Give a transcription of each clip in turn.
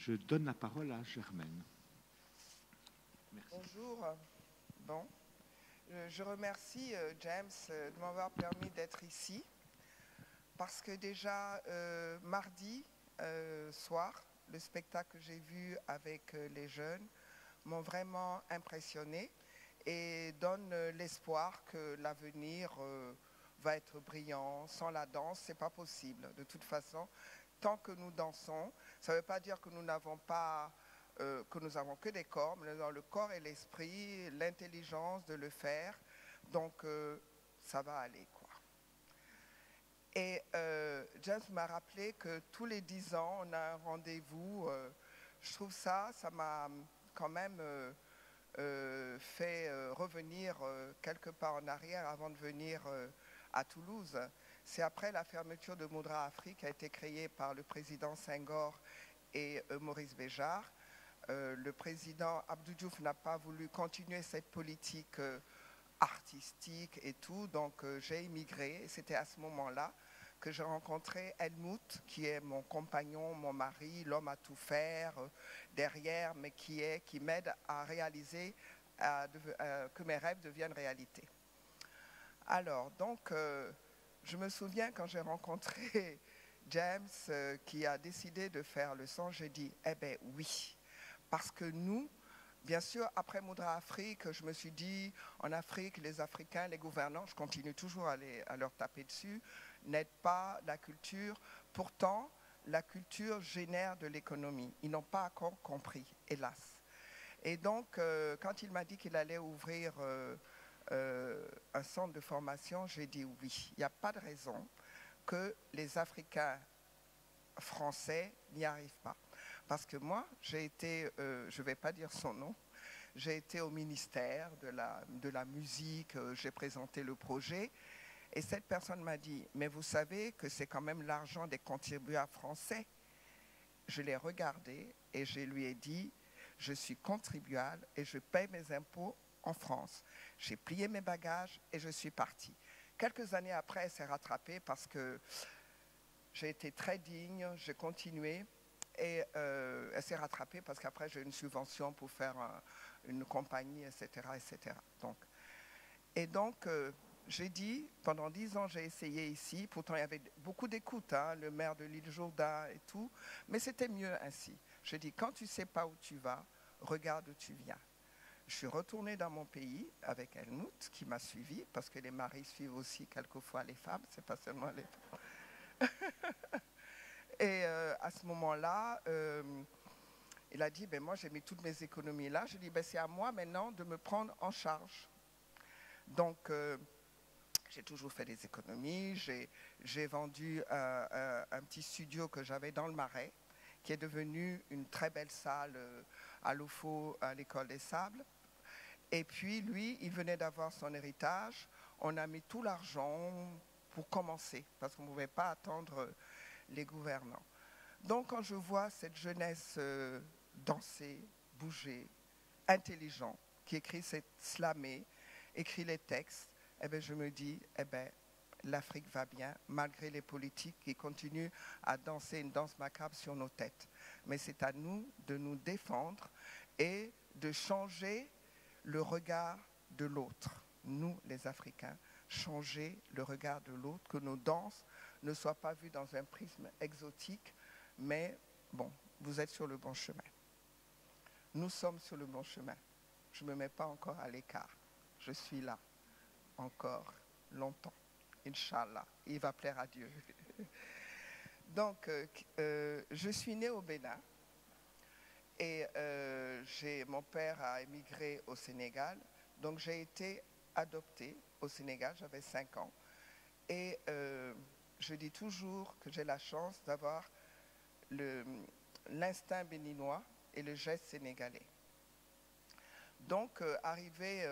Je donne la parole à Germaine. Merci. Bonjour. Bon, je remercie James de m'avoir permis d'être ici parce que déjà mardi soir, le spectacle que j'ai vu avec les jeunes m'ont vraiment impressionné et donne l'espoir que l'avenir va être brillant. Sans la danse, c'est pas possible. De toute façon, tant que nous dansons, ça ne veut pas dire que nous n'avons pas, que nous avons que des corps, mais nous avons le corps et l'esprit, l'intelligence de le faire. Donc, ça va aller, quoi. Et James m'a rappelé que tous les 10 ans, on a un rendez-vous. Je trouve ça m'a quand même fait revenir quelque part en arrière avant de venir à Toulouse. C'est après la fermeture de Moudra Afrique qui a été créée par le président Senghor et Maurice Béjart. Le président Abdou Diouf n'a pas voulu continuer cette politique artistique et tout, donc j'ai immigré. C'était à ce moment-là que j'ai rencontré Helmut, qui est mon compagnon, mon mari, l'homme à tout faire derrière, mais qui m'aide à réaliser, que mes rêves deviennent réalité. Alors, donc, je me souviens quand j'ai rencontré James, qui a décidé de faire le son, j'ai dit, eh bien oui, parce que nous, bien sûr, après Moudra Afrique, je me suis dit, en Afrique, les Africains, les gouvernants, je continue toujours à leur taper dessus, n'aident pas la culture. Pourtant, la culture génère de l'économie. Ils n'ont pas encore compris, hélas. Et donc, quand il m'a dit qu'il allait ouvrir un centre de formation, j'ai dit oui. Il n'y a pas de raison que les Africains français n'y arrivent pas. Parce que moi, j'ai été, je ne vais pas dire son nom, j'ai été au ministère de la musique, j'ai présenté le projet, et cette personne m'a dit, mais vous savez que c'est quand même l'argent des contribuables français. Je l'ai regardé et je lui ai dit, je suis contribuable et je paye mes impôts en France. J'ai plié mes bagages et je suis partie. Quelques années après, elle s'est rattrapée parce que j'ai été très digne, j'ai continué. Et elle s'est rattrapée parce qu'après, j'ai eu une subvention pour faire une compagnie, etc. etc. Donc, j'ai dit, pendant 10 ans, j'ai essayé ici. Pourtant, il y avait beaucoup d'écoute, hein, le maire de l'île Jourdain et tout. Mais c'était mieux ainsi. Je dis, quand tu ne sais pas où tu vas, regarde où tu viens. Je suis retournée dans mon pays avec Helmut, qui m'a suivie, parce que les maris suivent aussi quelquefois les femmes, c'est pas seulement les femmes. Et à ce moment-là, il a dit, ben moi j'ai mis toutes mes économies là. Je dis, ben c'est à moi maintenant de me prendre en charge. Donc, j'ai toujours fait des économies. J'ai vendu un petit studio que j'avais dans le Marais, qui est devenu une très belle salle à l'UFO, à l'École des Sables. Et puis, lui, il venait d'avoir son héritage. On a mis tout l'argent pour commencer, parce qu'on ne pouvait pas attendre les gouvernants. Donc, quand je vois cette jeunesse danser, bouger, intelligent, qui écrit cette slamée, écrit les textes, eh bien, je me dis, eh bien, l'Afrique va bien, malgré les politiques qui continuent à danser une danse macabre sur nos têtes. Mais c'est à nous de nous défendre et de changer le regard de l'autre. Nous, les Africains, changer le regard de l'autre, que nos danses ne soient pas vues dans un prisme exotique, mais bon, vous êtes sur le bon chemin. Nous sommes sur le bon chemin. Je ne me mets pas encore à l'écart. Je suis là, encore longtemps. Inch'Allah, il va plaire à Dieu. Donc, je suis née au Bénin et mon père a émigré au Sénégal. Donc, j'ai été adoptée au Sénégal, j'avais 5 ans. Et je dis toujours que j'ai la chance d'avoir l'instinct béninois et le geste sénégalais. Donc, arrivé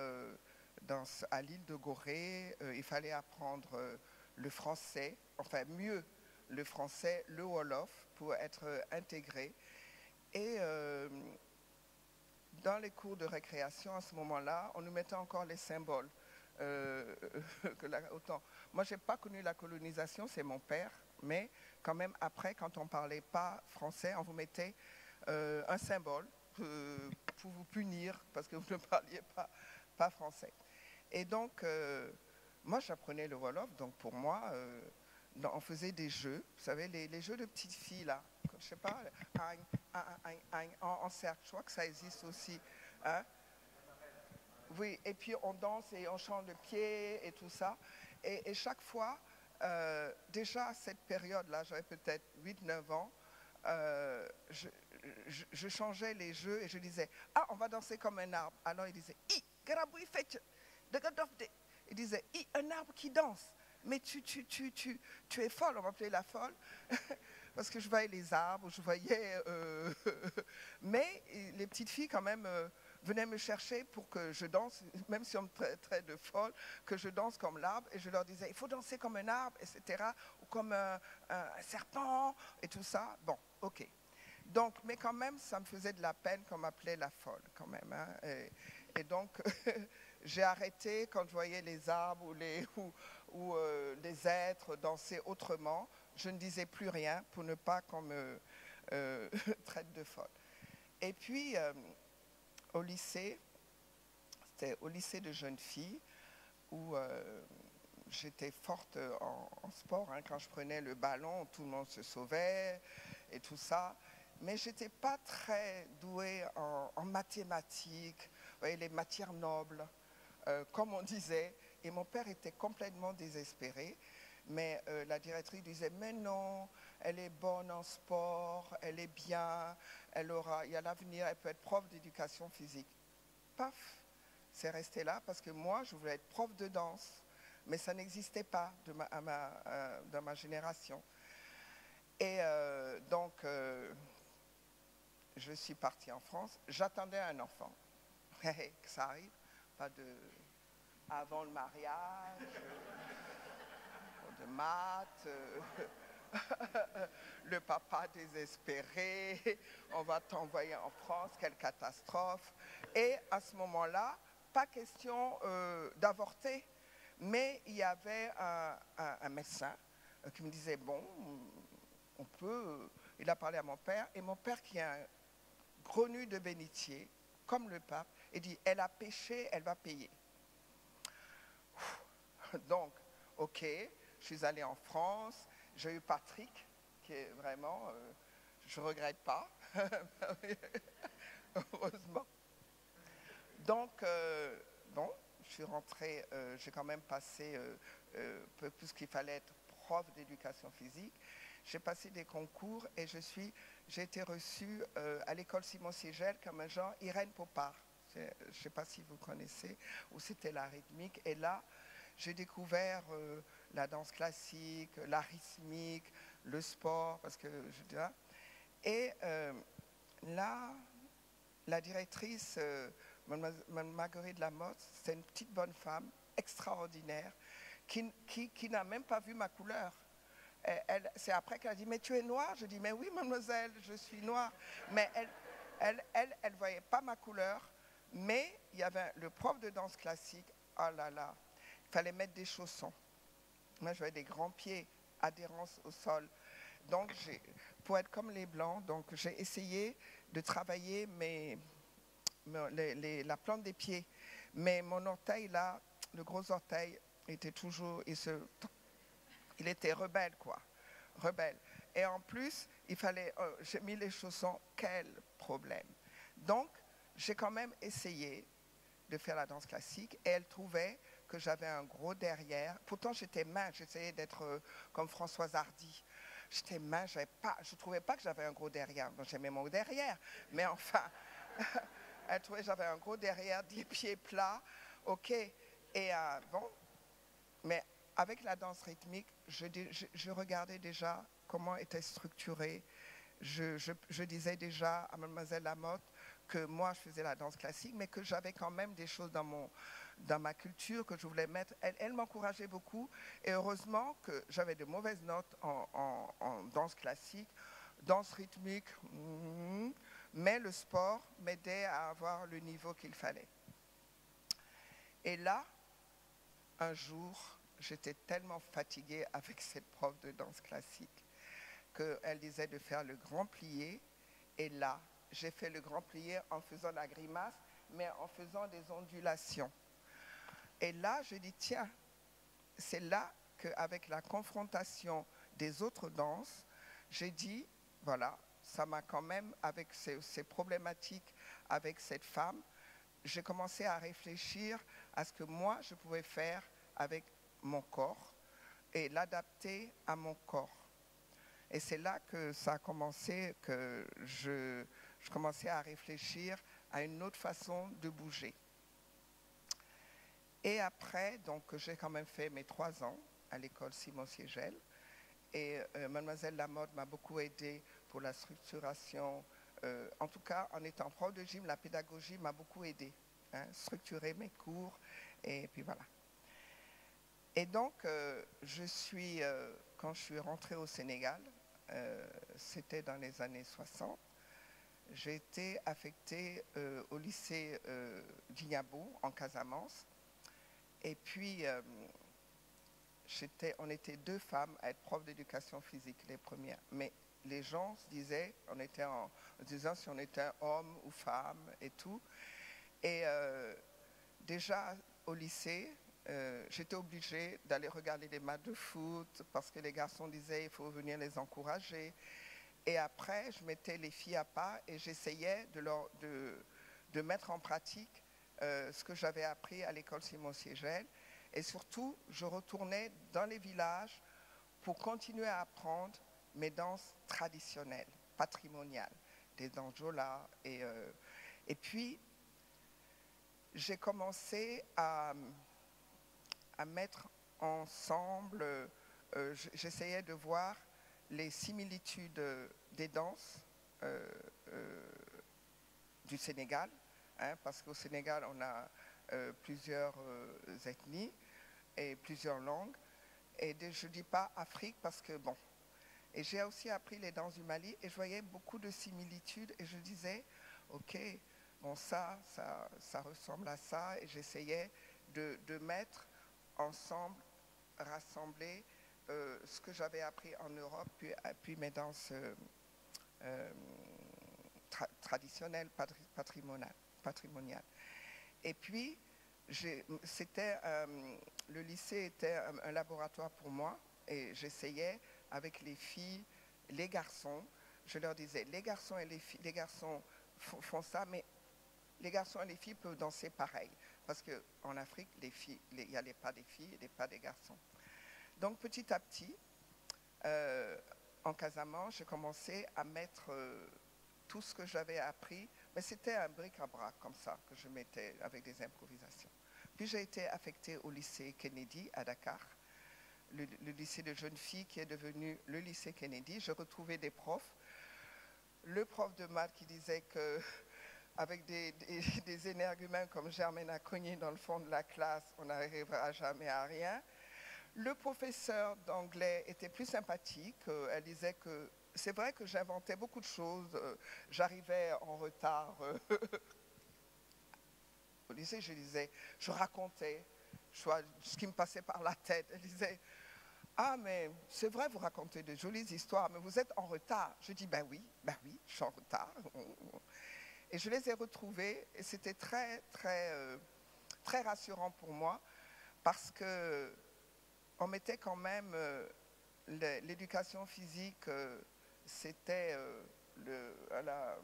à l'île de Gorée, il fallait apprendre le français, enfin mieux le français, le Wolof, pour être intégré. Et dans les cours de récréation, à ce moment-là, on nous mettait encore les symboles. Autant. Moi, je n'ai pas connu la colonisation, c'est mon père, mais quand même après, quand on ne parlait pas français, on vous mettait un symbole pour vous punir parce que vous ne parliez pas français. Et donc, moi, j'apprenais le Wolof, donc pour moi, on faisait des jeux, vous savez, les jeux de petites filles, là, je ne sais pas, en cercle, je crois que ça existe aussi. Hein? Oui, et puis on danse et on change de pied et tout ça. Et chaque fois, déjà à cette période-là, j'avais peut-être 8-9 ans, je changeais les jeux et je disais, ah, on va danser comme un arbre. Alors il disait, il disait, un arbre qui danse. Mais tu es folle, on m'appelait la folle, parce que je voyais les arbres, je voyais... mais les petites filles quand même venaient me chercher pour que je danse, même si on me traite de folle, que je danse comme l'arbre, et je leur disais, il faut danser comme un arbre, etc., ou comme un serpent, et tout ça. Bon, ok. Donc, mais quand même, ça me faisait de la peine qu'on m'appelait la folle, quand même. Hein, et donc, j'ai arrêté quand je voyais les arbres ou les êtres danser autrement. Je ne disais plus rien pour ne pas qu'on me traite de folle. Et puis, au lycée, c'était au lycée de jeunes filles, où j'étais forte en sport. Hein, quand je prenais le ballon, tout le monde se sauvait et tout ça. Mais je n'étais pas très douée en mathématiques, vous voyez, les matières nobles, comme on disait. Et mon père était complètement désespéré. Mais la directrice disait, mais non, elle est bonne en sport, elle est bien, il y a l'avenir, elle peut être prof d'éducation physique. Paf, c'est resté là parce que moi, je voulais être prof de danse. Mais ça n'existait pas dans ma génération. Et donc, je suis partie en France. J'attendais un enfant. Que ça arrive, pas de... avant le mariage, de maths, le papa désespéré, on va t'envoyer en France, quelle catastrophe. Et à ce moment-là, pas question d'avorter, mais il y avait un médecin qui me disait, bon, on peut... Il a parlé à mon père, et mon père qui est un grenu de bénitier, comme le pape, il dit, elle a péché, elle va payer. Donc, ok, je suis allée en France, j'ai eu Patrick, qui est vraiment, je ne regrette pas, heureusement. Donc, bon, je suis rentrée, j'ai quand même passé peu plus qu'il fallait être prof d'éducation physique. J'ai passé des concours et j'ai été reçue à l'école Simon-Siegel comme un genre Irène Popard. Je ne sais pas si vous connaissez, où c'était la rythmique. Et là, j'ai découvert la danse classique, la rythmique, le sport, parce que je dis là. Et là, la directrice, Mme Marguerite Lamotte, c'est une petite bonne femme extraordinaire qui n'a même pas vu ma couleur. C'est après qu'elle a dit, mais tu es noire? Je dis, mais oui, mademoiselle, je suis noire. Mais elle ne voyait pas ma couleur, mais il y avait le prof de danse classique, oh là là, il fallait mettre des chaussons. Moi, j'avais des grands pieds, adhérence au sol. Donc, pour être comme les Blancs, donc j'ai essayé de travailler la plante des pieds. Mais mon orteil, là, le gros orteil, était toujours... Il était rebelle, quoi. Rebelle. Et en plus, j'ai mis les chaussons, quel problème. Donc, j'ai quand même essayé de faire la danse classique et elle trouvait que j'avais un gros derrière. Pourtant, j'étais mince, j'essayais d'être comme Françoise Hardy. J'étais mince, je ne trouvais pas que j'avais un gros derrière. Donc, j'aimais mon derrière, mais enfin, elle trouvait que j'avais un gros derrière, des pieds plats, ok. Et bon, mais avec la danse rythmique, je regardais déjà comment était structurée. Je disais déjà à Mademoiselle Lamotte que moi, je faisais la danse classique, mais que j'avais quand même des choses dans ma culture que je voulais mettre. Elle m'encourageait beaucoup. Et heureusement que j'avais de mauvaises notes en danse classique, danse rythmique, mais le sport m'aidait à avoir le niveau qu'il fallait. Et là, un jour, j'étais tellement fatiguée avec cette prof de danse classique qu'elle disait de faire le grand plié. Et là, j'ai fait le grand plié en faisant la grimace, mais en faisant des ondulations. Et là, je dis, tiens, c'est là qu'avec la confrontation des autres danses, j'ai dit, voilà, ça m'a quand même, avec ces problématiques avec cette femme, j'ai commencé à réfléchir à ce que moi, je pouvais faire avec mon corps et l'adapter à mon corps. Et c'est là que ça a commencé, que je commençais à réfléchir à une autre façon de bouger. Et après, donc, j'ai quand même fait mes 3 ans à l'école Simon Siegel. Et Mademoiselle Lamotte m'a beaucoup aidée pour la structuration. En tout cas, en étant prof de gym, la pédagogie m'a beaucoup aidée. Hein, structurer mes cours, et puis voilà. Et donc, quand je suis rentrée au Sénégal, c'était dans les années 60, j'ai été affectée au lycée d'Ignabo, en Casamance. Et puis, on était 2 femmes à être profs d'éducation physique, les premières. Mais les gens se disaient, on était en disant si on était homme ou femme et tout. Et déjà, au lycée, j'étais obligée d'aller regarder des matchs de foot parce que les garçons disaient il faut venir les encourager. Et après, je mettais les filles à part et j'essayais de mettre en pratique ce que j'avais appris à l'école Simon Siegel. Et surtout, je retournais dans les villages pour continuer à apprendre mes danses traditionnelles, patrimoniales, des danses jola. Et puis, j'ai commencé à mettre ensemble, j'essayais de voir les similitudes des danses du Sénégal, hein, parce qu'au Sénégal, on a plusieurs ethnies et plusieurs langues. Et je ne dis pas Afrique parce que, bon. Et j'ai aussi appris les danses du Mali et je voyais beaucoup de similitudes et je disais, OK, bon, ça ressemble à ça. Et j'essayais de mettre ensemble, rassembler ce que j'avais appris en Europe, puis mes danses traditionnelles, patrimoniales. Et puis, le lycée était un laboratoire pour moi et j'essayais avec les filles, les garçons, je leur disais, les garçons et les garçons font ça, mais les garçons et les filles peuvent danser pareil. Parce qu'en Afrique, il n'y a pas des filles et pas des garçons. Donc petit à petit, en Casamance, j'ai commencé à mettre tout ce que j'avais appris, mais c'était un bric-à-brac comme ça que je mettais avec des improvisations. Puis j'ai été affectée au lycée Kennedy à Dakar, le lycée de jeunes filles qui est devenu le lycée Kennedy. Je retrouvais des profs. Le prof de maths qui disait que avec des énergumènes comme Germaine Acogny dans le fond de la classe, on n'arrivera jamais à rien. Le professeur d'anglais était plus sympathique. Elle disait que c'est vrai que j'inventais beaucoup de choses. J'arrivais en retard. Au lycée, je racontais ce qui me passait par la tête. Elle disait, ah, mais c'est vrai, vous racontez de jolies histoires, mais vous êtes en retard. Je dis, ben oui, je suis en retard. Et je les ai retrouvés et c'était très, très, très rassurant pour moi parce qu'on mettait quand même l'éducation physique, c'était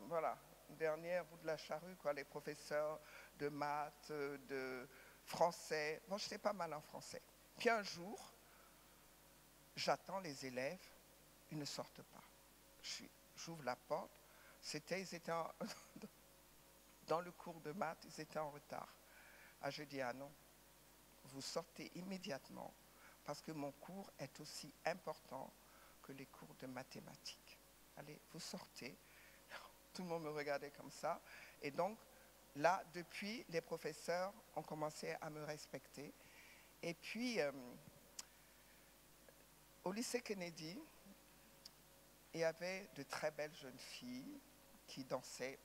voilà, dernière bout de la charrue, quoi, les professeurs de maths, de français. Bon, j'étais pas mal en français. Puis un jour, j'attends les élèves, ils ne sortent pas. J'ouvre la porte, ils étaient dans le cours de maths, ils étaient en retard. Ah, je dis, ah non, vous sortez immédiatement parce que mon cours est aussi important que les cours de mathématiques. Allez, vous sortez. Tout le monde me regardait comme ça. Et donc, là, depuis, les professeurs ont commencé à me respecter. Et puis, au lycée Kennedy, il y avait de très belles jeunes filles qui dansaient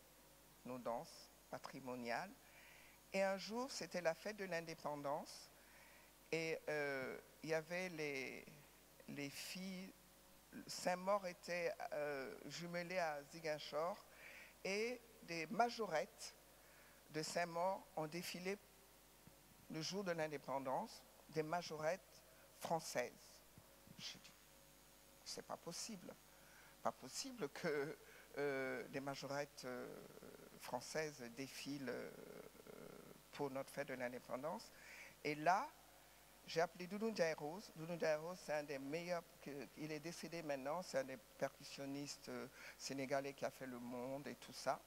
nos danses patrimoniales. Et un jour, c'était la fête de l'indépendance. Et il y avait les filles. Saint-Maur était jumelé à Ziguinchor. et des majorettes de Saint-Maur ont défilé le jour de l'indépendance, des majorettes françaises. Je dis, c'est pas possible. Pas possible que des majorettes françaises défilent pour notre fête de l'indépendance. Et là, j'ai appelé Doudou Ndiaye Rose. Doudou Ndiaye Rose, c'est un des meilleurs, il est décédé maintenant, c'est un des percussionnistes sénégalais qui a fait le monde et tout ça.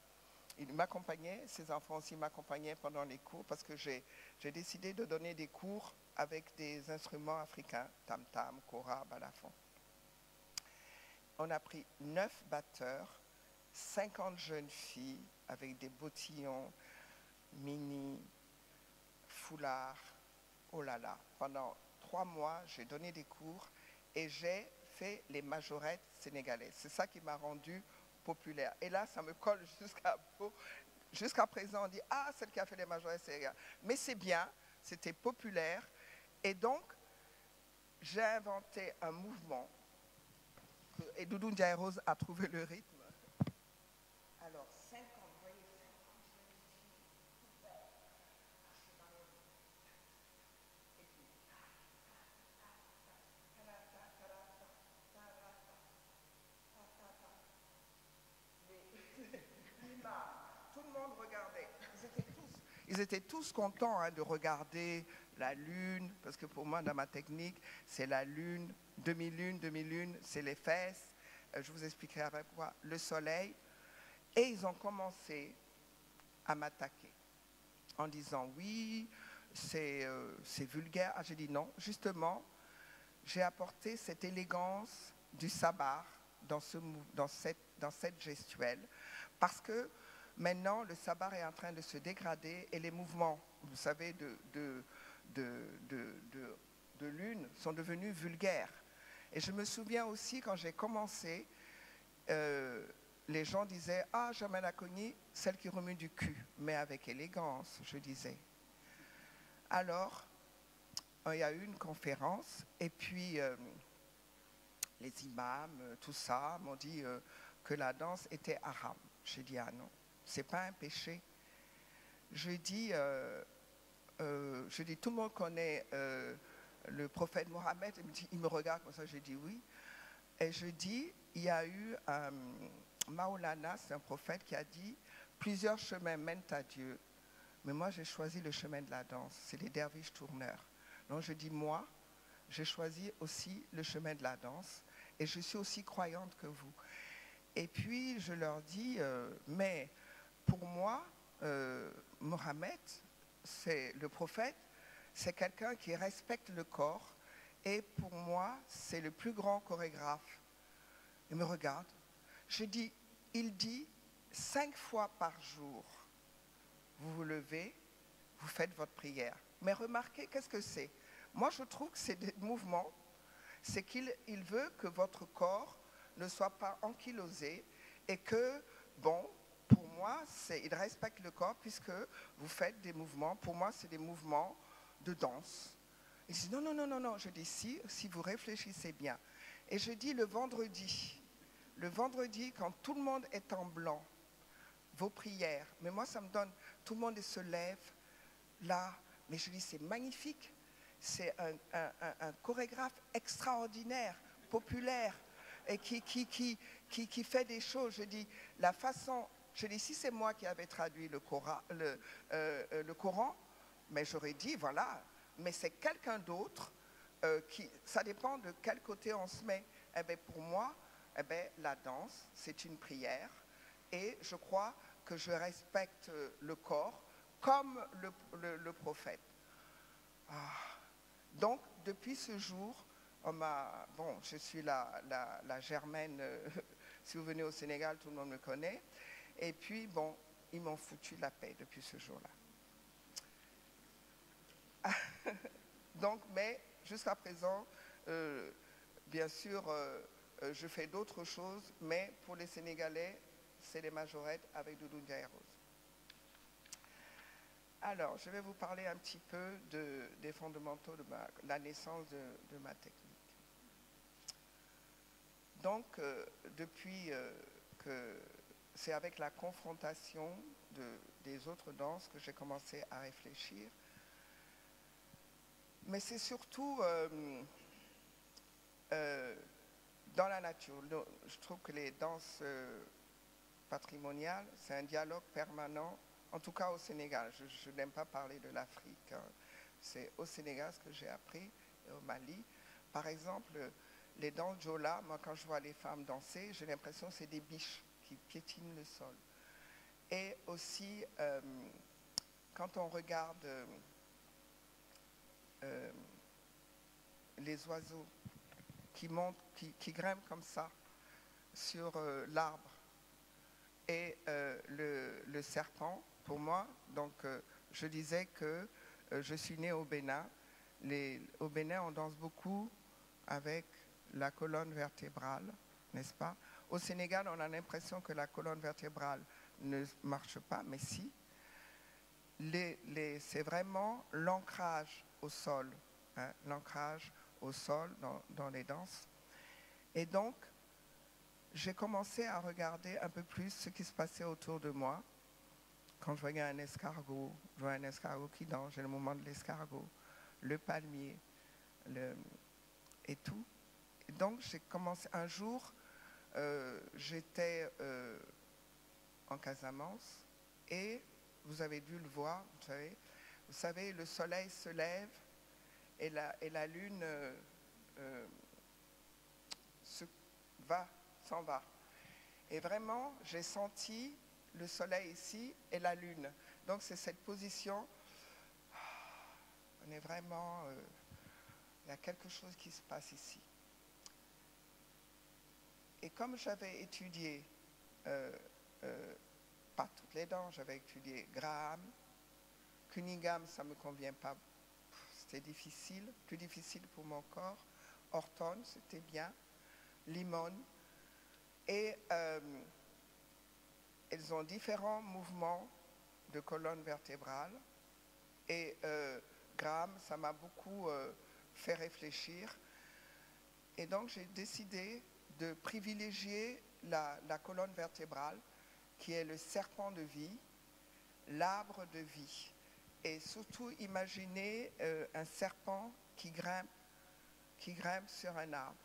Il m'accompagnait, ses enfants aussi m'accompagnaient pendant les cours parce que j'ai décidé de donner des cours avec des instruments africains, tam-tam, kora, balafon. On a pris 9 batteurs, 50 jeunes filles avec des bottillons, mini, foulards, oh là là. Pendant 3 mois, j'ai donné des cours et j'ai fait les majorettes sénégalaises. C'est ça qui m'a rendu populaire. Et là, ça me colle jusqu'à peau. Jusqu'à présent, on dit, ah, celle qui a fait les majorettes sénégalaises. Mais c'est bien, c'était populaire. Et donc, j'ai inventé un mouvement. Et Doudou Ndiaye Rose a trouvé le rythme. Alors, 50, vous voyez, 50 jeunes filles, et puis, tout le monde regardait. Ils étaient tous contents hein, de regarder la lune, parce que pour moi, dans ma technique, c'est la lune, demi-lune, c'est les fesses. Je vous expliquerai après quoi. Le soleil. Et ils ont commencé à m'attaquer en disant oui, c'est vulgaire. Ah, j'ai dit non. Justement, j'ai apporté cette élégance du sabar dans cette gestuelle parce que maintenant, le sabar est en train de se dégrader et les mouvements, vous savez, de lune sont devenus vulgaires. Et je me souviens aussi, quand j'ai commencé, les gens disaient « Ah, Germaine Acogny, celle qui remue du cul », mais avec élégance, je disais. Alors, il y a eu une conférence et puis les imams, tout ça, m'ont dit que la danse était haram. J'ai dit « Ah non, c'est pas un péché ». Je dis, tout le monde connaît le prophète Mohammed. Il me regarde comme ça, je dis oui. Et je dis, il y a eu Maulana, c'est un prophète qui a dit, plusieurs chemins mènent à Dieu. Mais moi, j'ai choisi le chemin de la danse. C'est les derviches tourneurs. Donc je dis, moi, j'ai choisi aussi le chemin de la danse. Et je suis aussi croyante que vous. Et puis, je leur dis, mais pour moi, Mohammed, c'est le prophète, c'est quelqu'un qui respecte le corps et pour moi, c'est le plus grand chorégraphe. Il me regarde. Je dis, il dit 5 fois par jour, vous vous levez, vous faites votre prière. Mais remarquez, qu'est-ce que c'est? Moi, je trouve que c'est des mouvements, c'est qu'il veut que votre corps ne soit pas ankylosé et que, bon, pour moi, il respecte le corps puisque vous faites des mouvements. Pour moi, c'est des mouvements de danse. Il dit non. Je dis si vous réfléchissez bien. Et je dis le vendredi, quand tout le monde est en blanc, vos prières. Mais moi, ça me donne, tout le monde se lève là. Mais je dis c'est magnifique. C'est un chorégraphe extraordinaire, populaire, et qui fait des choses. Je dis la façon. Je dis, si c'est moi qui avais traduit le Coran, mais j'aurais dit, voilà, mais c'est quelqu'un d'autre ça dépend de quel côté on se met. Eh bien, pour moi, la danse, c'est une prière et je crois que je respecte le corps comme le prophète. Ah. Donc, depuis ce jour, je suis la Germaine, si vous venez au Sénégal, tout le monde me connaît. Et puis, bon, ils m'ont foutu la paix depuis ce jour-là. Donc, mais jusqu'à présent, bien sûr, je fais d'autres choses, mais pour les Sénégalais, c'est les majorettes avec Doudou Ndiaye Rose. Alors, je vais vous parler un petit peu des fondamentaux de la naissance de ma technique. Donc, depuis que c'est avec la confrontation des autres danses que j'ai commencé à réfléchir. Mais c'est surtout dans la nature. Je trouve que les danses patrimoniales, c'est un dialogue permanent, en tout cas au Sénégal. Je n'aime pas parler de l'Afrique. Hein. C'est au Sénégal ce que j'ai appris, et au Mali. Par exemple, les danses Jola, moi quand je vois les femmes danser, j'ai l'impression que c'est des biches qui piétinent le sol. Et aussi, quand on regarde les oiseaux qui montent, qui grimpent comme ça sur l'arbre, et le serpent, pour moi, donc je disais que je suis née au Bénin. Au Bénin, on danse beaucoup avec la colonne vertébrale, n'est-ce pas? Au Sénégal, on a l'impression que la colonne vertébrale ne marche pas, mais si. C'est vraiment l'ancrage au sol, hein, l'ancrage au sol dans les danses. Et donc, j'ai commencé à regarder un peu plus ce qui se passait autour de moi. Quand je voyais un escargot, qui danse, j'ai le mouvement de l'escargot, le palmier, et tout. Et donc, j'ai commencé un jour, j'étais en Casamance, et vous avez dû le voir, vous savez, le soleil se lève et la lune s'en va. Et vraiment, j'ai senti le soleil ici et la lune. Donc c'est cette position, on est vraiment, il y a quelque chose qui se passe ici. Et comme j'avais étudié, pas toutes les danses, j'avais étudié Graham, Cunningham, ça ne me convient pas, c'était difficile, plus difficile pour mon corps, Horton, c'était bien, Limon, et elles ont différents mouvements de colonne vertébrale, et Graham, ça m'a beaucoup fait réfléchir, et donc j'ai décidé de privilégier la colonne vertébrale, qui est le serpent de vie, l'arbre de vie. Et surtout, imaginez un serpent qui grimpe sur un arbre.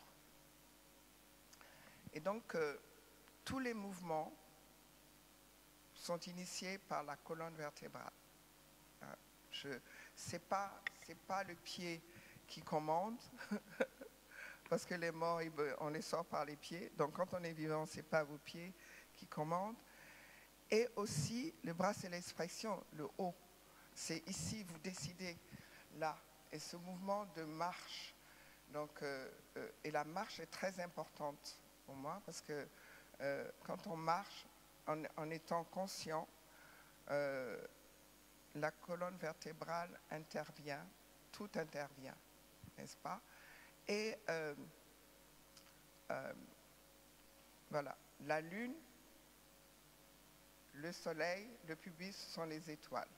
Et donc, tous les mouvements sont initiés par la colonne vertébrale. C'est pas le pied qui commande, parce que les morts, on les sort par les pieds. Donc, quand on est vivant, ce n'est pas vos pieds qui commandent. Et aussi, le bras, c'est l'expression, le haut. C'est ici, vous décidez, là. Et ce mouvement de marche, donc, et la marche est très importante pour moi, parce que quand on marche, en étant conscient, la colonne vertébrale intervient, tout intervient, n'est-ce pas? Et voilà, la lune, le soleil, le pubis, ce sont les étoiles.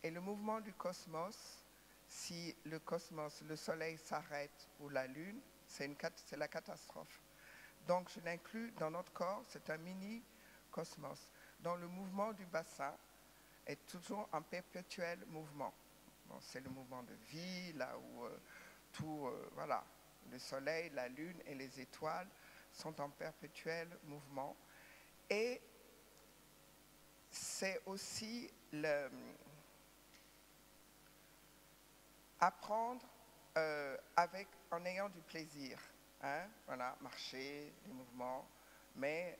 Et le mouvement du cosmos, si le cosmos, le soleil s'arrête ou la lune, c'est la catastrophe. Donc je l'inclus dans notre corps, c'est un mini-cosmos. Donc le mouvement du bassin est toujours en perpétuel mouvement. Bon, c'est le mouvement de vie, là où voilà, le soleil, la lune et les étoiles sont en perpétuel mouvement. Et c'est aussi apprendre en ayant du plaisir. Hein, voilà, marcher, les mouvements, mais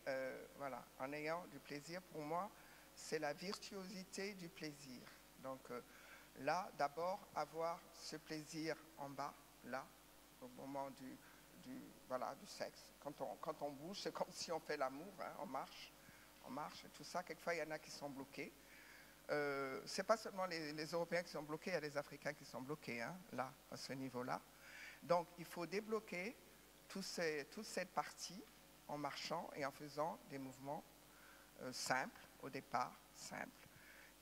voilà, en ayant du plaisir, pour moi, c'est la virtuosité du plaisir. Donc là, d'abord, avoir ce plaisir en bas, là, au moment du sexe. Quand on bouge, c'est comme si on fait l'amour, hein, on marche, et tout ça. Quelquefois, il y en a qui sont bloqués. C'est pas seulement les Européens qui sont bloqués, il y a les Africains qui sont bloqués, hein, là, à ce niveau-là. Donc, il faut débloquer toute cette partie en marchant et en faisant des mouvements simples, au départ, simples,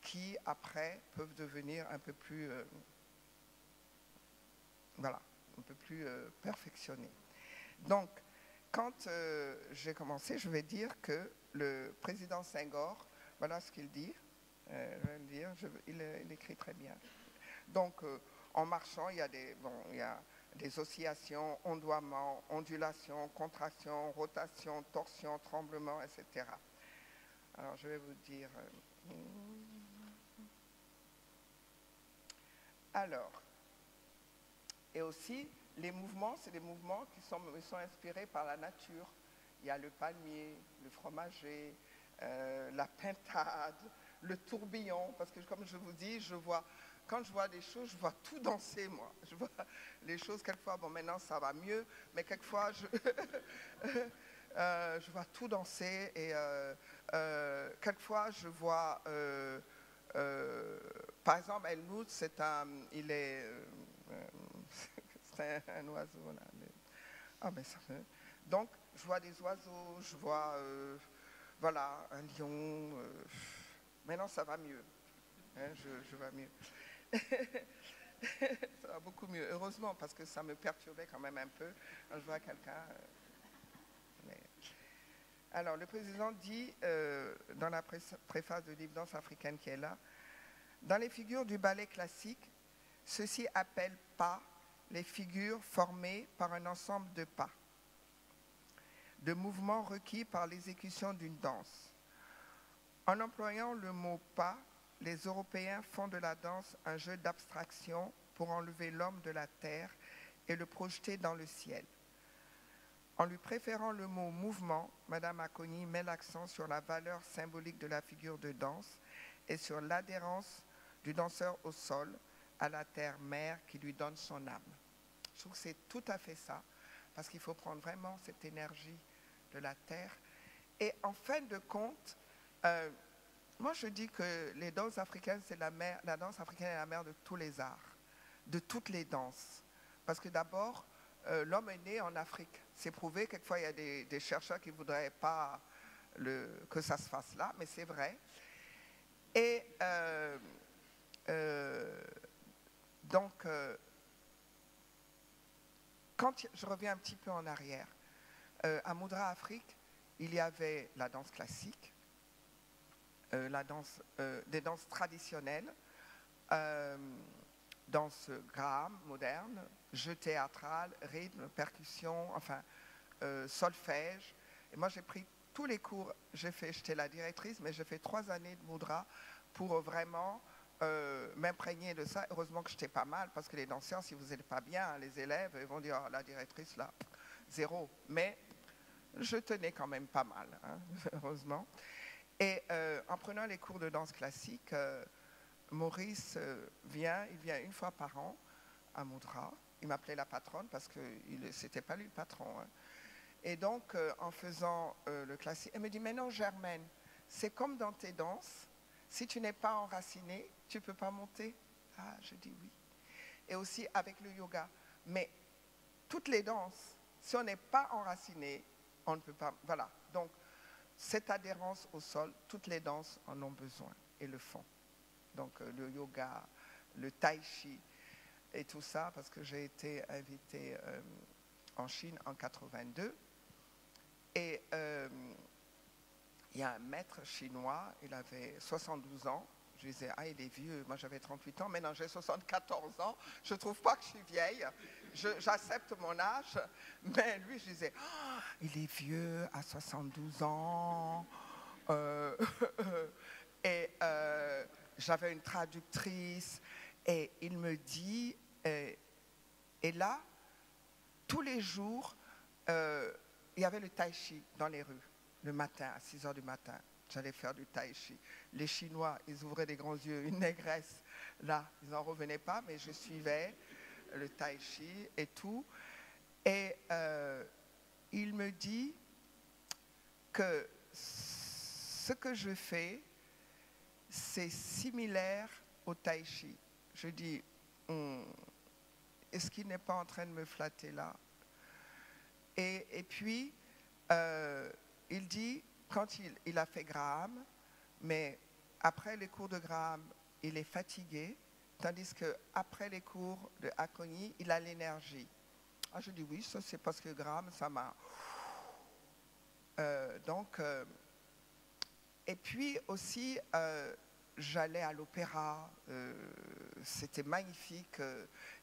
qui après peuvent devenir un peu plus, voilà, un peu plus perfectionnés. Donc, quand j'ai commencé, je vais dire que le président Senghor, voilà ce qu'il dit. Je vais le dire, il écrit très bien. Donc, en marchant, il y a des oscillations, ondoiements, ondulations, contractions, rotations, torsions, tremblements, etc. Alors, je vais vous dire... alors, et aussi, les mouvements, c'est des mouvements qui sont inspirés par la nature. Il y a le palmier, le fromager, la pintade, le tourbillon, parce que comme je vous dis, quand je vois des choses, je vois tout danser, moi. Je vois les choses, quelquefois, bon, maintenant ça va mieux, mais quelquefois, je vois tout danser, et quelquefois, je vois, par exemple, El Mout, c'est un oiseau, là. Ah, mais ça fait... Donc, je vois des oiseaux, je vois, voilà, un lion. Maintenant, ça va mieux. Hein, je vais mieux. Ça va beaucoup mieux, heureusement, parce que ça me perturbait quand même un peu quand je vois quelqu'un. Alors, le président dit, dans la préface de livre Danse africaine qui est là, dans les figures du ballet classique, ceci appelle pas les figures formées par un ensemble de pas, de mouvements requis par l'exécution d'une danse. En employant le mot pas, les Européens font de la danse un jeu d'abstraction pour enlever l'homme de la terre et le projeter dans le ciel. En lui préférant le mot mouvement, Mme Akoni met l'accent sur la valeur symbolique de la figure de danse et sur l'adhérence du danseur au sol, à la terre-mère qui lui donne son âme. Je trouve que c'est tout à fait ça, parce qu'il faut prendre vraiment cette énergie de la terre. Et en fin de compte, moi je dis que les danses africaines, la danse africaine est la mère de tous les arts, de toutes les danses. Parce que d'abord, l'homme est né en Afrique. C'est prouvé, quelquefois il y a des chercheurs qui ne voudraient pas que ça se fasse là, mais c'est vrai. Et donc, quand je reviens un petit peu en arrière, à Moudra Afrique, il y avait la danse classique, des danses traditionnelles, danse graham, moderne, jeu théâtral, rythme, percussion, enfin, solfège. Et moi, j'ai pris tous les cours, j'étais la directrice, mais j'ai fait 3 années de Moudra pour vraiment m'imprégner de ça. Heureusement que j'étais pas mal, parce que les danseurs, si vous n'êtes pas bien, les élèves, ils vont dire, oh, la directrice, là, 0. Mais je tenais quand même pas mal, hein, heureusement. Et en prenant les cours de danse classique, Maurice il vient 1 fois par an à Moudra. Il m'appelait la patronne parce que c'était pas lui le patron. Hein. Et donc, en faisant le classique, elle me dit, mais non, Germaine, c'est comme dans tes danses, si tu n'es pas enraciné, tu ne peux pas monter. Ah, je dis oui. Et aussi avec le yoga. Mais toutes les danses, si on n'est pas enraciné, on ne peut pas. Voilà. Donc, cette adhérence au sol, toutes les danses en ont besoin et le font. Donc, le yoga, le tai chi et tout ça, parce que j'ai été invitée en Chine en 82. Et il y a un maître chinois, il avait 72 ans. Je disais, ah, il est vieux. Moi, j'avais 38 ans. Maintenant, j'ai 74 ans. Je ne trouve pas que je suis vieille. J'accepte mon âge. Mais lui, je disais, oh, il est vieux à 72 ans. Et j'avais une traductrice. Et il me dit, et là, tous les jours, il y avait le tai chi dans les rues, le matin, à 6 heures du matin. J'allais faire du tai chi. Les Chinois, ils ouvraient des grands yeux. Une négresse, là, ils n'en revenaient pas, mais je suivais le tai chi et tout. Et il me dit que ce que je fais, c'est similaire au tai chi. Je dis, est-ce qu'il n'est pas en train de me flatter là? Et puis, il dit, quand il a fait Graham, mais après les cours de Graham, il est fatigué, tandis qu'après les cours de Akoni, il a l'énergie. Ah, je dis oui, ça c'est parce que Graham, ça m'a... donc, Et puis aussi, j'allais à l'opéra, c'était magnifique.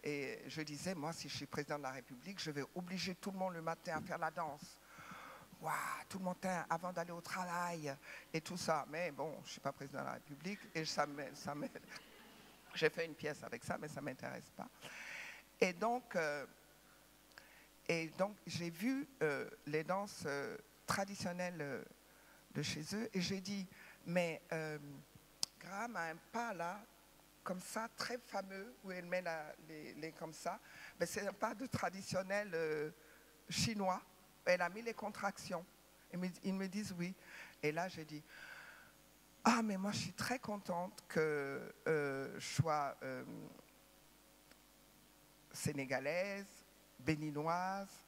Et je disais, moi, si je suis président de la République, je vais obliger tout le monde le matin à faire la danse. Waouh, tout le matin avant d'aller au travail et tout ça. Mais bon, je ne suis pas président de la République et j'ai fait une pièce avec ça, mais ça ne m'intéresse pas. Et donc j'ai vu les danses traditionnelles de chez eux et j'ai dit, mais Graham a un pas là, comme ça, très fameux, où elle met les comme ça. Mais c'est un pas de traditionnel chinois. Elle a mis les contractions. Ils me disent oui. Et là, j'ai dit, ah, mais moi, je suis très contente que je sois sénégalaise, béninoise,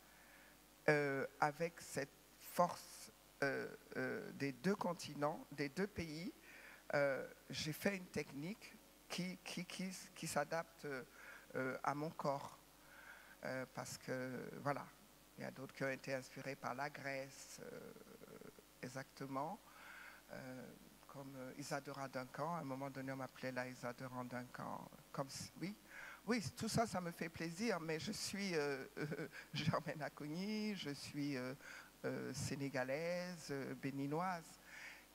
avec cette force des deux continents, des deux pays. J'ai fait une technique qui s'adapte à mon corps. Parce que, voilà, il y a d'autres qui ont été inspirés par la Grèce, exactement. Comme Isadora Duncan, à un moment donné, on m'appelait la Isadora Duncan. Oui, tout ça, ça me fait plaisir, mais je suis Germaine Acogny, je suis sénégalaise, béninoise.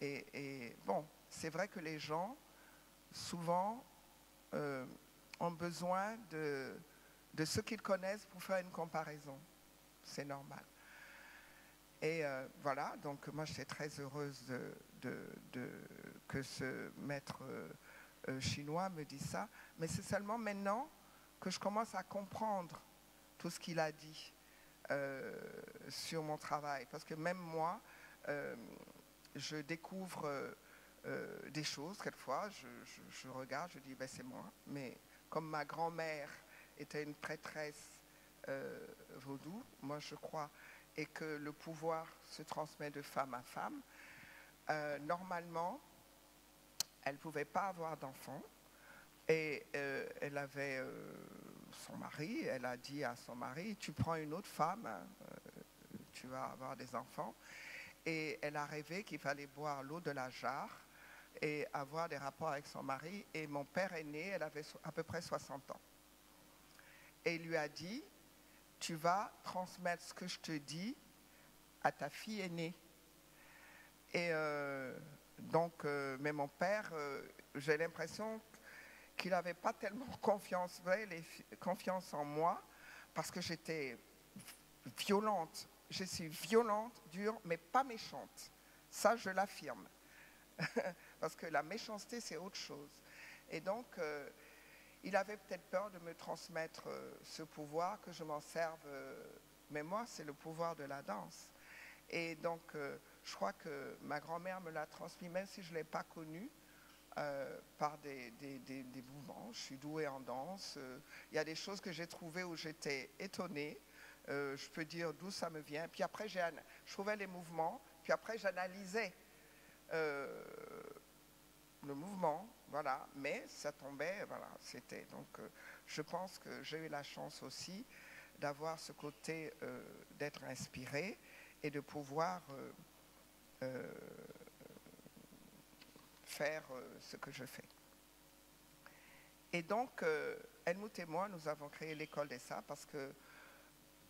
Et bon, c'est vrai que les gens, souvent, ont besoin de ce qu'ils connaissent pour faire une comparaison. C'est normal. Et voilà, donc moi j'étais très heureuse que ce maître chinois me dise ça. Mais c'est seulement maintenant que je commence à comprendre tout ce qu'il a dit sur mon travail. Parce que même moi, je découvre des choses, quelquefois, je regarde, je dis, ben, c'est moi. Mais comme ma grand-mère était une prêtresse vaudou, moi je crois, et que le pouvoir se transmet de femme à femme, normalement, elle ne pouvait pas avoir d'enfant. Et elle avait son mari, elle a dit à son mari, tu prends une autre femme, tu vas avoir des enfants. Et elle a rêvé qu'il fallait boire l'eau de la jarre et avoir des rapports avec son mari. Et mon père est né, elle avait à peu près 60 ans. Et il lui a dit, tu vas transmettre ce que je te dis à ta fille aînée. Et mais mon père, j'ai l'impression qu'il n'avait pas tellement confiance en moi, parce que j'étais violente. Je suis violente, dure, mais pas méchante. Ça, je l'affirme. Parce que la méchanceté, c'est autre chose. Et donc, il avait peut-être peur de me transmettre ce pouvoir, que je m'en serve. Mais moi, c'est le pouvoir de la danse. Et donc, je crois que ma grand-mère me l'a transmis, même si je ne l'ai pas connue, par des mouvements. Je suis douée en danse. Il y a des choses que j'ai trouvées où j'étais étonnée. Je peux dire d'où ça me vient. Puis après, je trouvais les mouvements. Puis après, j'analysais le mouvement. Voilà. Mais ça tombait. Voilà. C'était. Donc, je pense que j'ai eu la chance aussi d'avoir ce côté d'être inspirée et de pouvoir faire ce que je fais. Et donc, Helmut et moi, nous avons créé l'école des Sables parce que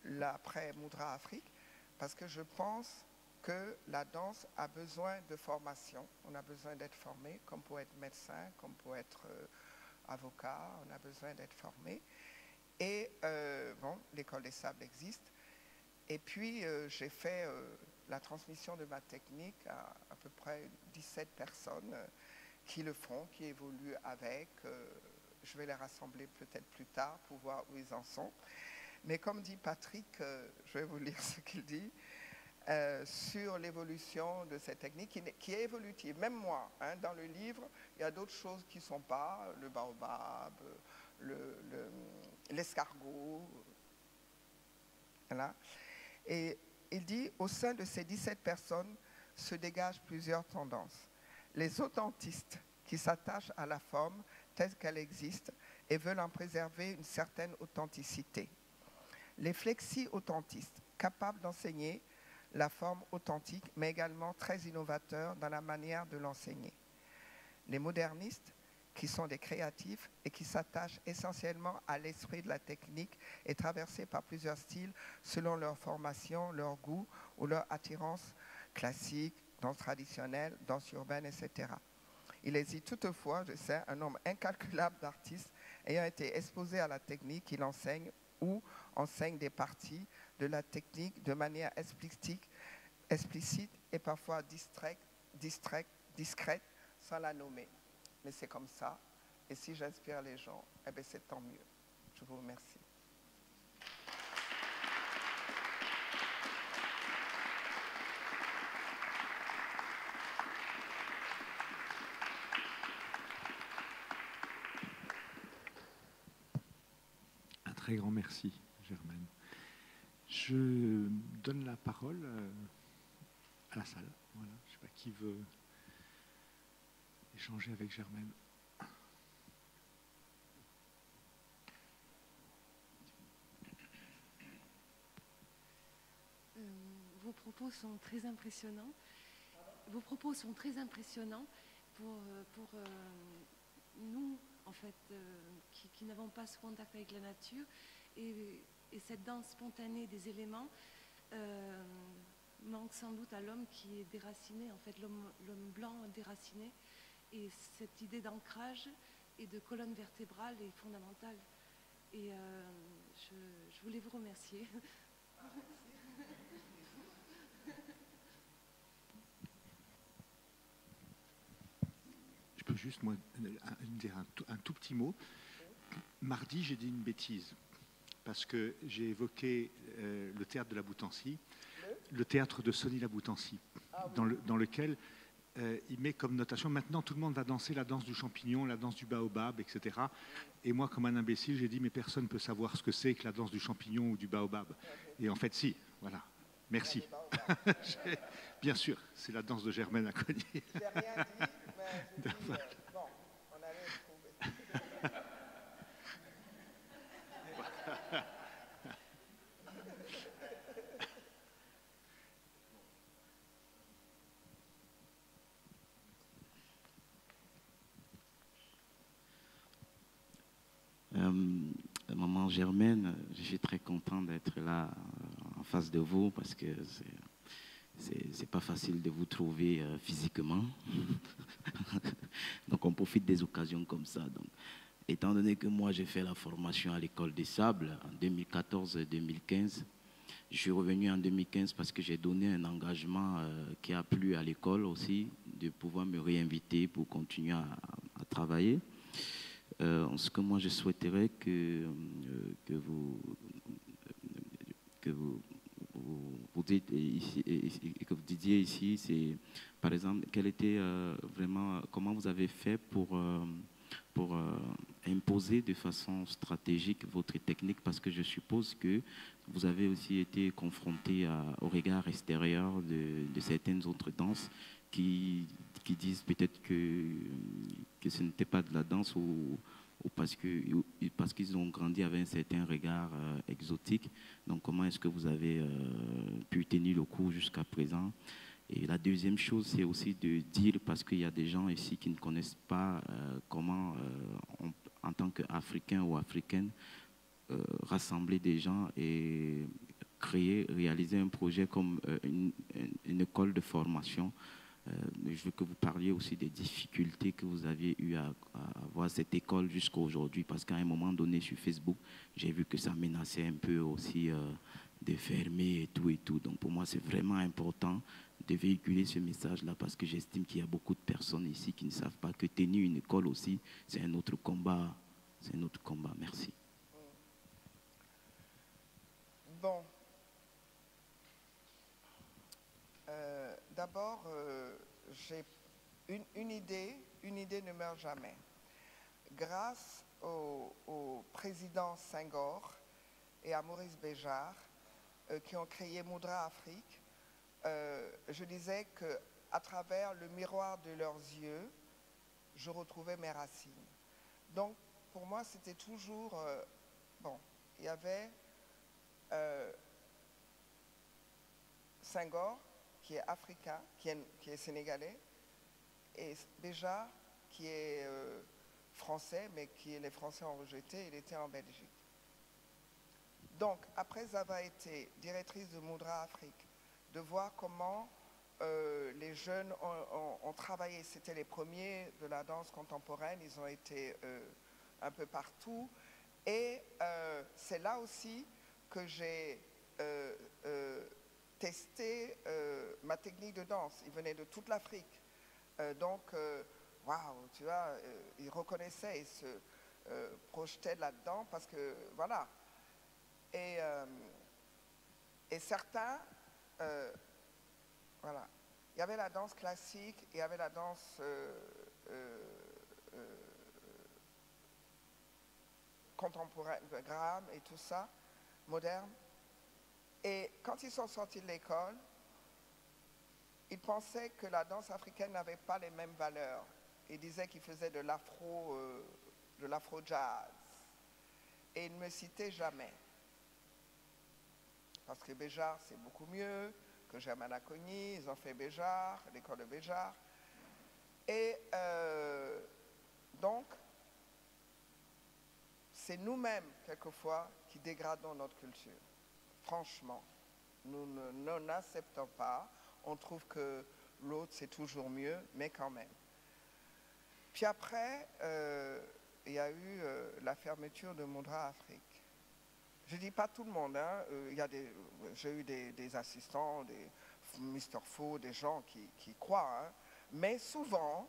l'après Mudra Afrique, parce que je pense que la danse a besoin de formation. On a besoin d'être formé, comme pour être médecin, comme pour être avocat, on a besoin d'être formé. Et bon, l'école des Sables existe. Et puis, j'ai fait la transmission de ma technique à peu près 17 personnes qui le font, qui évoluent avec. Je vais les rassembler peut-être plus tard pour voir où ils en sont. Mais comme dit Patrick, je vais vous lire ce qu'il dit, sur l'évolution de cette technique qui est évolutive. Même moi, hein, dans le livre, il y a d'autres choses qui ne sont pas, le baobab, l'escargot. Voilà. Et il dit, au sein de ces 17 personnes se dégagent plusieurs tendances. Les authentistes qui s'attachent à la forme telle qu'elle existe et veulent en préserver une certaine authenticité. Les flexi-authentistes capables d'enseigner la forme authentique, mais également très innovateur dans la manière de l'enseigner. Les modernistes, qui sont des créatifs et qui s'attachent essentiellement à l'esprit de la technique, est traversé par plusieurs styles selon leur formation, leur goût ou leur attirance classique, danse traditionnelle, danse urbaine, etc. Il existe toutefois, je sais, un nombre incalculable d'artistes ayant été exposés à la technique qu'ils enseignent ou enseignent des parties de la technique de manière explicite et parfois discrète sans la nommer. Mais c'est comme ça. Et si j'inspire les gens, eh bien c'est tant mieux. Je vous remercie. Un très grand merci, Germaine. Je donne la parole à la salle. Voilà. Je ne sais pas qui veut échanger avec Germaine. Vos propos sont très impressionnants. Vos propos sont très impressionnants pour nous, en fait, qui n'avons pas ce contact avec la nature. Et cette danse spontanée des éléments manque sans doute à l'homme qui est déraciné, en fait, l'homme blanc déraciné. Et cette idée d'ancrage et de colonne vertébrale est fondamentale. Et je voulais vous remercier. Je peux juste moi, dire un tout petit mot. Mardi, j'ai dit une bêtise, parce que j'ai évoqué le théâtre de la Boutancy, le théâtre de Sonny la Boutancy, dans lequel il met comme notation, maintenant tout le monde va danser la danse du champignon, la danse du baobab, etc. Et moi, comme un imbécile, j'ai dit, mais personne ne peut savoir ce que c'est que la danse du champignon ou du baobab. Et en fait, si, voilà. Merci. Bien sûr, c'est la danse de Germaine à Cogny. J'ai rien dit, mais je dis, bon, on allait le trouver. Maman Germaine, je suis très content d'être là en face de vous parce que c'est pas facile de vous trouver physiquement. Donc on profite des occasions comme ça. Donc, étant donné que moi j'ai fait la formation à l'école des Sables en 2014-2015, je suis revenu en 2015 parce que j'ai donné un engagement qui a plu à l'école aussi, de pouvoir me réinviter pour continuer à travailler. Ce que moi je souhaiterais que vous dites ici, et que vous disiez ici, c'est par exemple quel était vraiment comment vous avez fait pour imposer de façon stratégique votre technique, parce que je suppose que vous avez aussi été confronté au regard extérieur de certaines autres danses qui disent peut-être que ce n'était pas de la danse ou parce qu'ils ont grandi avec un certain regard exotique. Donc comment est-ce que vous avez pu tenir le coup jusqu'à présent? Et la deuxième chose, c'est aussi de dire, parce qu'il y a des gens ici qui ne connaissent pas comment, en tant qu'Africain ou Africaine, rassembler des gens et réaliser un projet comme une école de formation. Je veux que vous parliez aussi des difficultés que vous aviez eues à avoir cette école jusqu'à aujourd'hui, parce qu'à un moment donné sur Facebook, j'ai vu que ça menaçait un peu aussi de fermer et tout. Donc pour moi, c'est vraiment important de véhiculer ce message-là, parce que j'estime qu'il y a beaucoup de personnes ici qui ne savent pas que tenir une école aussi, c'est un autre combat. C'est un autre combat. Merci. Bon. D'abord, j'ai une idée ne meurt jamais. Grâce au président Senghor et à Maurice Béjart, qui ont créé Moudra Afrique, je disais qu'à travers le miroir de leurs yeux, je retrouvais mes racines. Donc, pour moi, c'était toujours... bon, il y avait... Senghor, qui est africain, qui est sénégalais, et Béjar, qui est français, mais les Français ont rejeté, il était en Belgique. Donc, après avoir été directrice de Moudra Afrique, de voir comment les jeunes ont travaillé, c'était les premiers de la danse contemporaine, ils ont été un peu partout, et c'est là aussi que j'ai testé ma technique de danse. Ils venaient de toute l'Afrique, donc waouh, tu vois, ils reconnaissaient, ils se projetaient là-dedans parce que voilà. Et certains, voilà, il y avait la danse classique, il y avait la danse contemporaine, Graham et tout ça, moderne. Et quand ils sont sortis de l'école, ils pensaient que la danse africaine n'avait pas les mêmes valeurs. Ils disaient qu'ils faisaient de l'afro-jazz. Et ils ne me citaient jamais. Parce que Béjar, c'est beaucoup mieux que Germaine Cogny. Ils ont fait Béjar, l'école de Béjar. Et donc, c'est nous-mêmes, quelquefois, qui dégradons notre culture. Franchement, nous n'acceptons pas. On trouve que l'autre, c'est toujours mieux, mais quand même. Puis après, il y a eu la fermeture de Moudra Afrique. Je ne dis pas tout le monde, hein. J'ai eu des assistants, des Mr. Faux, des gens qui croient, hein. Mais souvent,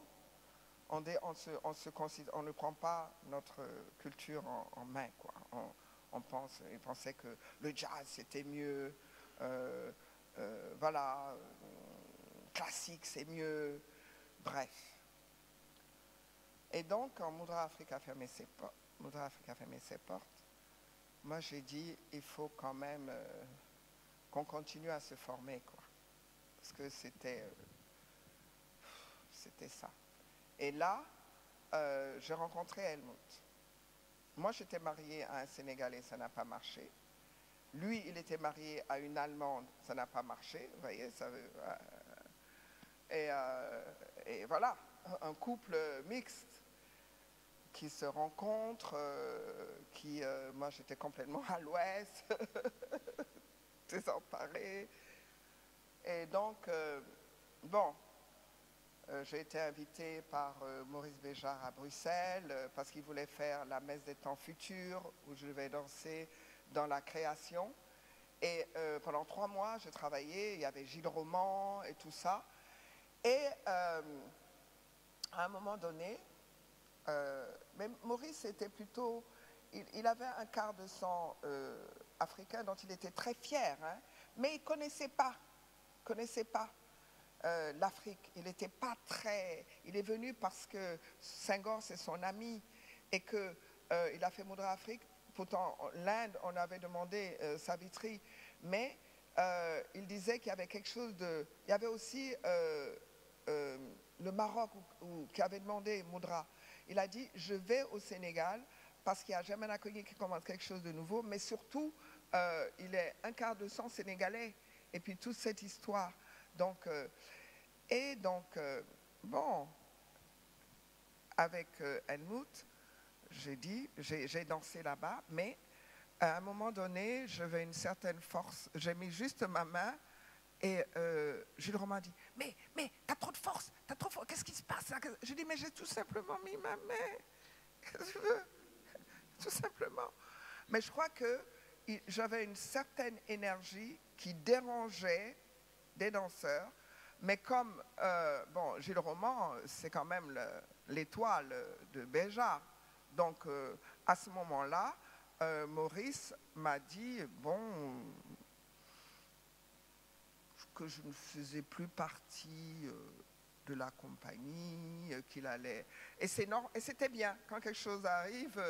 on ne prend pas notre culture en main, quoi. Ils pensaient que le jazz c'était mieux, voilà, classique c'est mieux, bref. Et donc, quand Moudra Afrique a fermé ses portes, moi j'ai dit, il faut quand même qu'on continue à se former, quoi. Parce que c'était ça. Et là, j'ai rencontré Helmut. Moi, j'étais mariée à un Sénégalais, ça n'a pas marché. Lui, il était marié à une Allemande, ça n'a pas marché. Vous voyez, et voilà, un couple mixte qui se rencontre, moi, j'étais complètement à l'ouest, désemparée. Et donc, bon, j'ai été invitée par Maurice Béjar à Bruxelles parce qu'il voulait faire la messe des temps futurs où je vais danser dans la création. Et pendant 3 mois, j'ai travaillé, il y avait Gilles Roman et tout ça. Et à un moment donné, mais Maurice était plutôt, il avait un quart de sang africain dont il était très fier, hein, mais il ne connaissait pas l'Afrique. Il n'était pas très... Il est venu parce que Senghor, c'est son ami, et qu'il a fait Moudra Afrique. Pourtant, l'Inde, on avait demandé Savitri, mais il disait qu'il y avait quelque chose de... Il y avait aussi le Maroc qui avait demandé Moudra. Il a dit, je vais au Sénégal parce qu'il y a Germaine Acogny qui commence quelque chose de nouveau, mais surtout, il est un quart de sang sénégalais. Et puis toute cette histoire. Donc, bon, avec Helmut, j'ai dansé là-bas, mais à un moment donné, j'avais une certaine force. J'ai mis juste ma main et Gilles Romain a dit, mais t'as trop de force, qu'est-ce qui se passe là? Je dis, mais j'ai tout simplement mis ma main. Qu'est-ce que tu veux? Tout simplement. Mais je crois que j'avais une certaine énergie qui dérangeait des danseurs, mais comme, bon, Gilles Roman, c'est quand même l'étoile de Béjar. Donc, à ce moment-là, Maurice m'a dit, bon, que je ne faisais plus partie de la compagnie, qu'il allait... Et c'était bien, quand quelque chose arrive,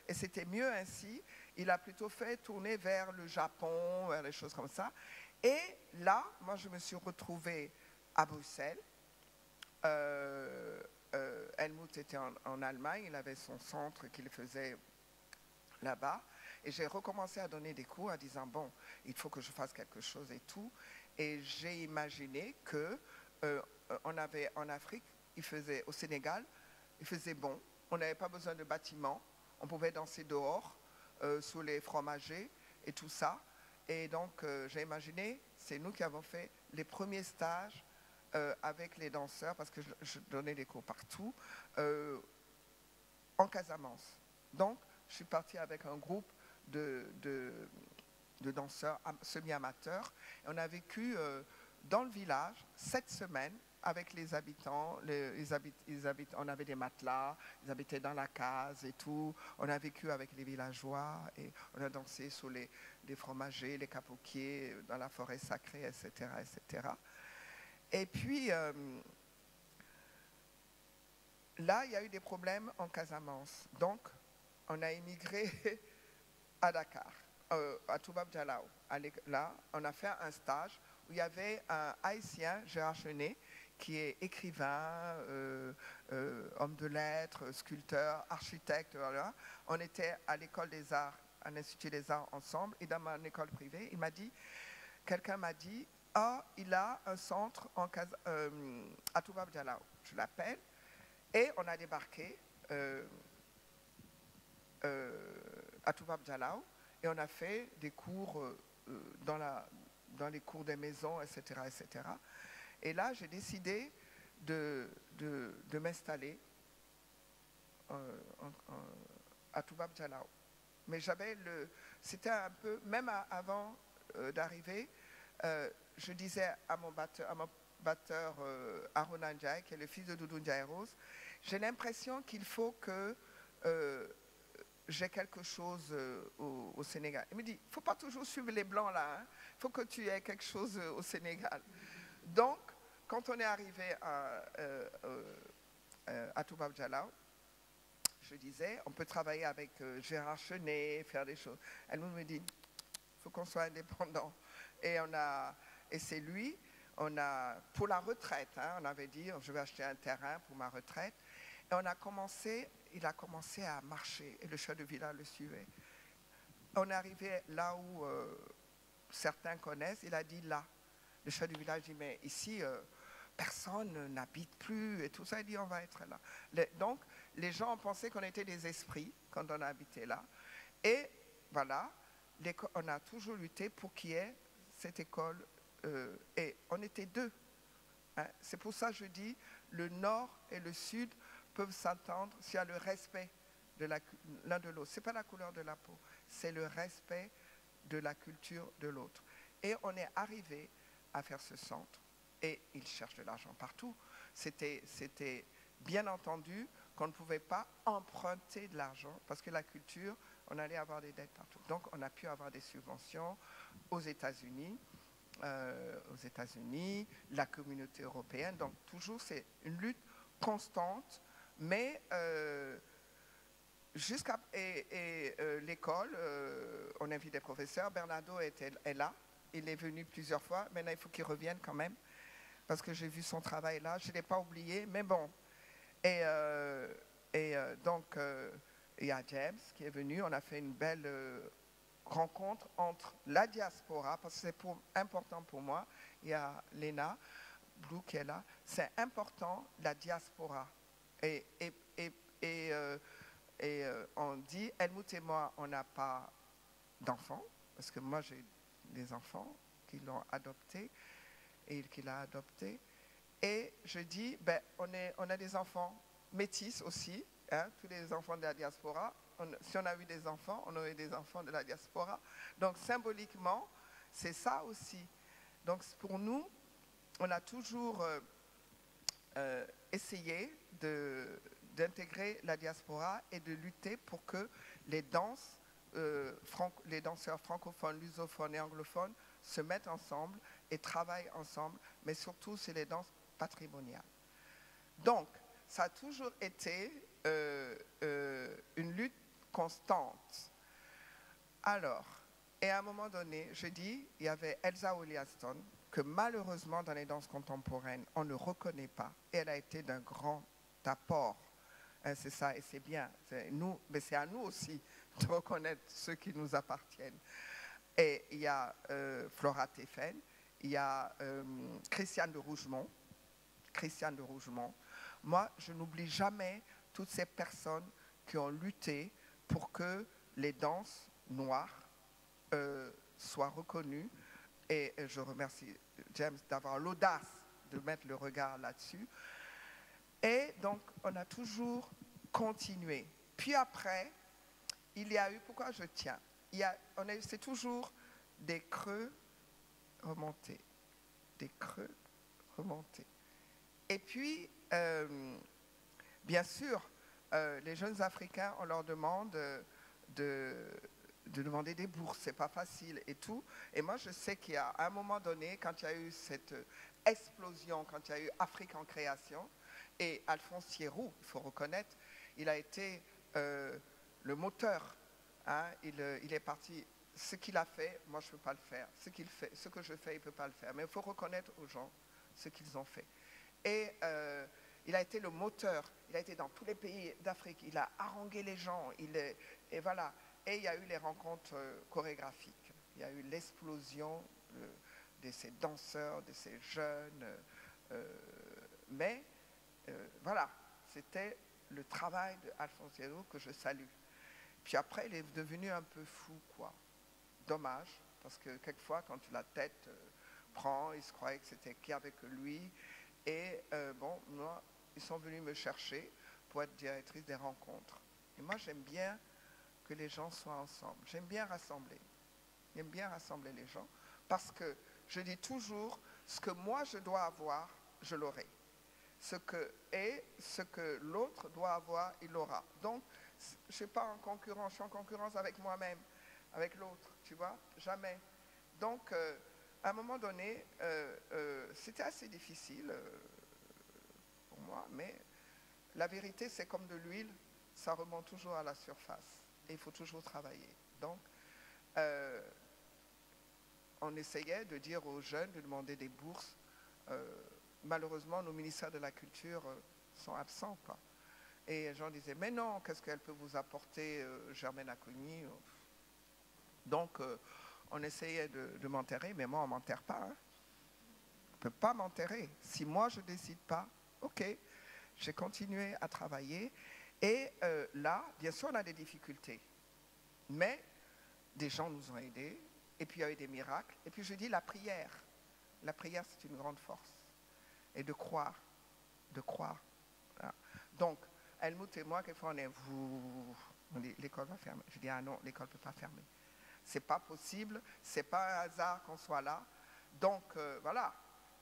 et c'était mieux ainsi, il a plutôt fait tourner vers le Japon, vers les choses comme ça. Et là, moi, je me suis retrouvée à Bruxelles. Helmut était en Allemagne, il avait son centre qu'il faisait là-bas. Et j'ai recommencé à donner des cours en disant, bon, il faut que je fasse quelque chose et tout. Et j'ai imaginé que on avait en Afrique, au Sénégal, il faisait bon. On n'avait pas besoin de bâtiments. On pouvait danser dehors, sous les fromagers et tout ça. Et donc, j'ai imaginé, c'est nous qui avons fait les premiers stages avec les danseurs, parce que je donnais des cours partout, en Casamance. Donc, je suis partie avec un groupe de danseurs semi-amateurs. Et on a vécu dans le village 7 semaines avec les habitants. On avait des matelas, ils habitaient dans la case et tout. On a vécu avec les villageois et on a dansé sous les fromagers, les capoquiers, dans la forêt sacrée, etc. etc. Et puis, là, il y a eu des problèmes en Casamance. Donc, on a immigré à Dakar, à Toubab Dialaw. Là, on a fait un stage où il y avait un Haïtien, Gérard Chenet, qui est écrivain, homme de lettres, sculpteur, architecte. Voilà. On était à l'école des arts, à l'Institut des arts ensemble, et dans mon école privée, quelqu'un m'a dit, il a un centre à Toubab Dialaw. Je l'appelle, et on a débarqué à Toubab Dialaw, et on a fait des cours dans les cours des maisons, etc., etc. Et là, j'ai décidé de m'installer à Toubab Dialaw. Mais c'était un peu, même avant d'arriver, je disais à mon batteur Aruna Ndiaye, qui est le fils de Doudou Ndiaye Rose, j'ai l'impression qu'il faut que j'ai quelque chose au Sénégal. Il me dit, il ne faut pas toujours suivre les Blancs là, il faut que tu aies quelque chose au Sénégal. Donc, quand on est arrivé à Toubab Dialaw, je disais, on peut travailler avec Gérard Chenet, faire des choses. Elle me dit, il faut qu'on soit indépendant. Et c'est lui, pour la retraite, hein, on avait dit, je vais acheter un terrain pour ma retraite. Et il a commencé à marcher, et le chef de village le suivait. On est arrivé là où certains connaissent, il a dit là. Le chef du village dit, mais ici, personne n'habite plus, et tout ça, il dit, on va être là. Donc, les gens ont pensé qu'on était des esprits quand on a habité là. Et voilà, on a toujours lutté pour qu'il y ait cette école, et on était 2. Hein. C'est pour ça que je dis, le nord et le sud peuvent s'entendre s'il y a le respect de l'un de l'autre. Ce n'est pas la couleur de la peau, c'est le respect de la culture de l'autre. Et on est arrivé à faire ce centre, et ils cherchent de l'argent partout. C'était bien entendu qu'on ne pouvait pas emprunter de l'argent, parce que la culture, on allait avoir des dettes partout. Donc on a pu avoir des subventions aux États-Unis, la communauté européenne. Donc toujours c'est une lutte constante, mais l'école, on invite des professeurs. Bernardo est là, il est venu plusieurs fois. Maintenant il faut qu'il revienne quand même, parce que j'ai vu son travail là, je ne l'ai pas oublié, mais bon. Donc il y a James qui est venu, on a fait une belle rencontre entre la diaspora, parce que c'est important pour moi. Il y a Léna Blue qui est là. C'est important, la diaspora. Et on dit, Helmut et moi, on n'a pas d'enfants, parce que moi j'ai des enfants qui l'ont adopté et qu'il a adopté. Et je dis, ben, on a des enfants métis aussi, hein, tous les enfants de la diaspora. Si on a eu des enfants, on aurait des enfants de la diaspora. Donc symboliquement, c'est ça aussi. Donc pour nous, on a toujours essayé d'intégrer la diaspora et de lutter pour que les danseurs francophones, lusophones et anglophones se mettent ensemble et travaillent ensemble, mais surtout c'est les danses patrimoniales. Donc, ça a toujours été une lutte constante. Alors, et à un moment donné, je dis, il y avait Elsa Oliaston, que malheureusement dans les danses contemporaines, on ne reconnaît pas, et elle a été d'un grand apport. C'est ça, et c'est bien. Nous, mais c'est à nous aussi de reconnaître ceux qui nous appartiennent. Et il y a Flora Teffen, il y a Christiane de Rougemont. Christiane de Rougemont. Moi, je n'oublie jamais toutes ces personnes qui ont lutté pour que les danses noires soient reconnues. Et je remercie James d'avoir l'audace de mettre le regard là-dessus. Et donc, on a toujours continué. Puis après, il y a eu, pourquoi je tiens, c'est toujours des creux remontés. Des creux remontés. Et puis, bien sûr, les jeunes Africains, on leur demande de demander des bourses, c'est pas facile et tout. Et moi, je sais qu'il y a un moment donné, quand il y a eu cette explosion, quand il y a eu Afrique en création, et Alphonse Thierroux, il faut reconnaître, il a été le moteur. Hein, il est parti. Ce qu'il a fait, moi, je ne peux pas le faire. Ce que je fais, il ne peut pas le faire. Mais il faut reconnaître aux gens ce qu'ils ont fait. Et il a été le moteur. Il a été dans tous les pays d'Afrique. Il a harangué les gens. Et voilà. Et il y a eu les rencontres chorégraphiques. Il y a eu l'explosion de ces danseurs, de ces jeunes. Mais voilà, c'était le travail d'Alphonse Thierroux que je salue. Puis après, il est devenu un peu fou, quoi. Dommage, parce que quelquefois, quand la tête prend, il se croyait que c'était qu'il n'y avait que lui. Et bon, moi, ils sont venus me chercher pour être directrice des rencontres. Et moi, j'aime bien que les gens soient ensemble. J'aime bien rassembler. J'aime bien rassembler les gens, parce que je dis toujours, ce que moi, je dois avoir, je l'aurai. Ce que l'autre doit avoir, il l'aura. Donc, je ne suis pas en concurrence, je suis en concurrence avec moi-même, avec l'autre, tu vois, jamais. Donc, à un moment donné, c'était assez difficile pour moi, mais la vérité, c'est comme de l'huile, ça remonte toujours à la surface, et il faut toujours travailler. Donc, on essayait de dire aux jeunes de demander des bourses. Malheureusement, nos ministères de la Culture sont absents, quoi. Et les gens disaient, mais non, qu'est-ce qu'elle peut vous apporter, Germaine Acogny? Donc, on essayait de m'enterrer, mais moi, on ne m'enterre pas. Hein. On ne peut pas m'enterrer. Si moi, je ne décide pas, ok, j'ai continué à travailler. Et là, bien sûr, on a des difficultés. Mais des gens nous ont aidés. Et puis, il y a eu des miracles. Et puis, je dis la prière. La prière, c'est une grande force. Et de croire. De croire. Voilà. Donc, Helmut et moi, quelquefois, on est on dit, l'école va fermer. Je dis, ah non, l'école ne peut pas fermer. Ce n'est pas possible. Ce n'est pas un hasard qu'on soit là. Donc, voilà.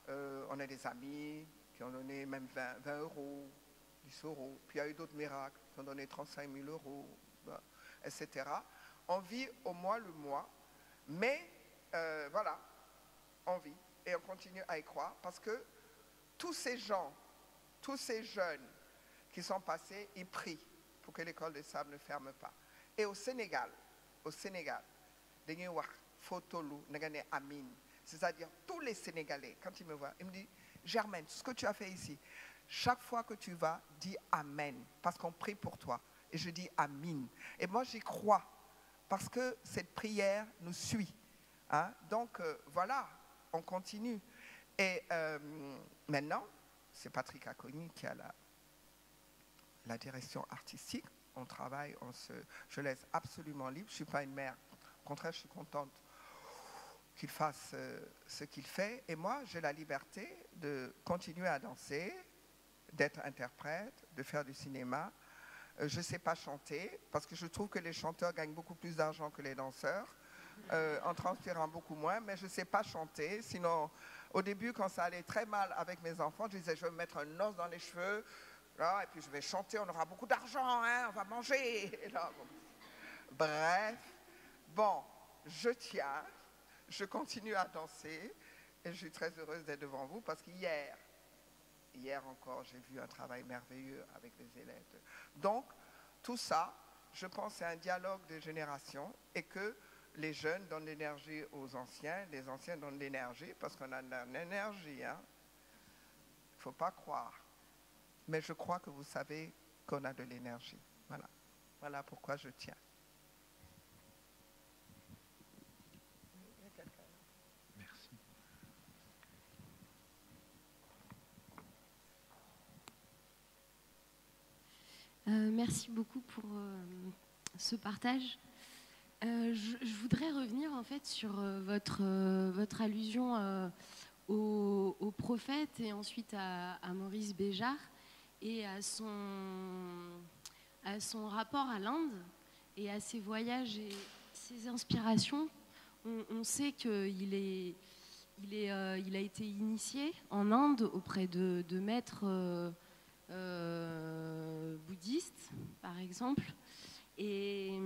On a des amis qui ont donné même 20 euros, 10 euros. Puis, il y a eu d'autres miracles qui ont donné 35 000 euros, etc. On vit au mois le mois. Mais, voilà, on vit. Et on continue à y croire parce que tous ces gens, tous ces jeunes qui sont passés, ils prient pour que l'école de sable ne ferme pas. Et au Sénégal, dañuy wax Fotolu Nagane Amin, c'est-à-dire tous les Sénégalais, quand ils me voient, ils me disent, Germaine, ce que tu as fait ici, chaque fois que tu vas, dis Amen, parce qu'on prie pour toi. Et je dis Amin. Et moi, j'y crois, parce que cette prière nous suit. Hein? Donc, voilà, on continue. Et maintenant, c'est Patrick Acogny qui a la direction artistique. On travaille, je laisse absolument libre. Je ne suis pas une mère. Au contraire, je suis contente qu'il fasse ce qu'il fait. Et moi, j'ai la liberté de continuer à danser, d'être interprète, de faire du cinéma. Je ne sais pas chanter, parce que je trouve que les chanteurs gagnent beaucoup plus d'argent que les danseurs, en transpirant beaucoup moins, mais je ne sais pas chanter. Sinon, au début, quand ça allait très mal avec mes enfants, je disais, je vais me mettre un os dans les cheveux, là, et puis je vais chanter, on aura beaucoup d'argent, hein, on va manger. Et là, bon. Bref, bon, je tiens, je continue à danser, et je suis très heureuse d'être devant vous, parce qu'hier encore, j'ai vu un travail merveilleux avec les élèves. Donc, tout ça, je pense, c'est un dialogue de générations, et que les jeunes donnent l'énergie aux anciens, les anciens donnent l'énergie, parce qu'on a une énergie, hein. Il ne faut pas croire. Mais je crois que vous savez qu'on a de l'énergie. Voilà. Voilà pourquoi je tiens. Merci. Merci beaucoup pour ce partage. Je voudrais revenir en fait sur votre allusion au prophète et ensuite à Maurice Béjart et à son rapport à l'Inde et à ses voyages et ses inspirations. On sait qu'il a été initié en Inde auprès de maîtres bouddhistes, par exemple, et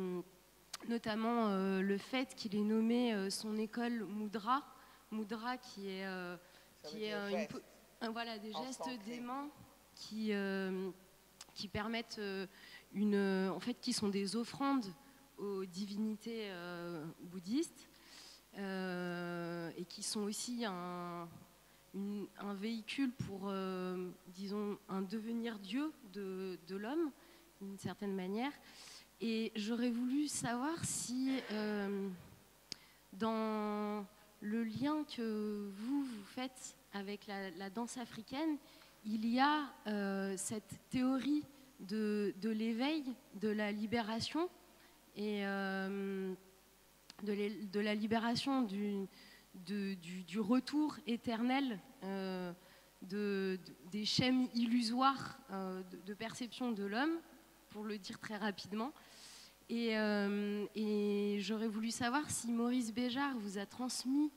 notamment le fait qu'il ait nommé son école Mudra, qui est voilà, des gestes des mains qui permettent en fait, qui sont des offrandes aux divinités bouddhistes et qui sont aussi un véhicule pour, disons, un devenir Dieu de l'homme, d'une certaine manière. Et j'aurais voulu savoir si, dans le lien que vous faites avec la danse africaine, il y a cette théorie de l'éveil, de la libération, et de la libération du retour éternel des schèmes illusoires de perception de l'homme, pour le dire très rapidement. Et j'aurais voulu savoir si Maurice Béjart vous a transmis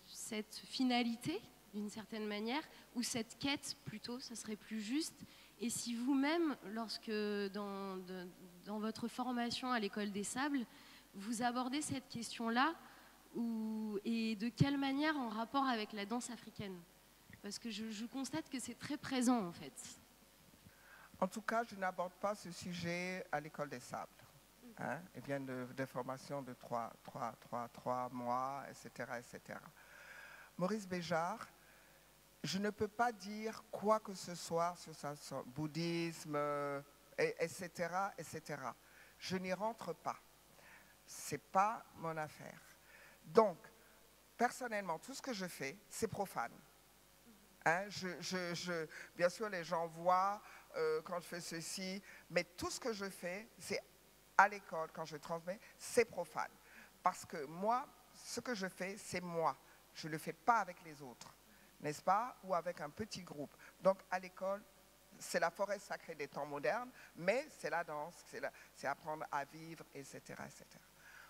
cette finalité, d'une certaine manière, ou cette quête plutôt, ça serait plus juste. Et si vous-même, lorsque dans votre formation à l'École des Sables, vous abordez cette question-là, et de quelle manière en rapport avec la danse africaine? Parce que je constate que c'est très présent, en fait. En tout cas, je n'aborde pas ce sujet à l'École des Sables. Hein? Il vient de formations de 3 mois, etc., etc. Maurice Béjart, je ne peux pas dire quoi que ce soit sur son bouddhisme, etc., etc. Je n'y rentre pas. Ce n'est pas mon affaire. Donc, personnellement, tout ce que je fais, c'est profane. Hein, bien sûr, les gens voient quand je fais ceci, mais tout ce que je fais, c'est à l'école, quand je transmets, c'est profane. Parce que moi, ce que je fais, c'est moi. Je ne le fais pas avec les autres, n'est-ce pas? Ou avec un petit groupe. Donc, à l'école, c'est la forêt sacrée des temps modernes, mais c'est la danse, c'est apprendre à vivre, etc., etc.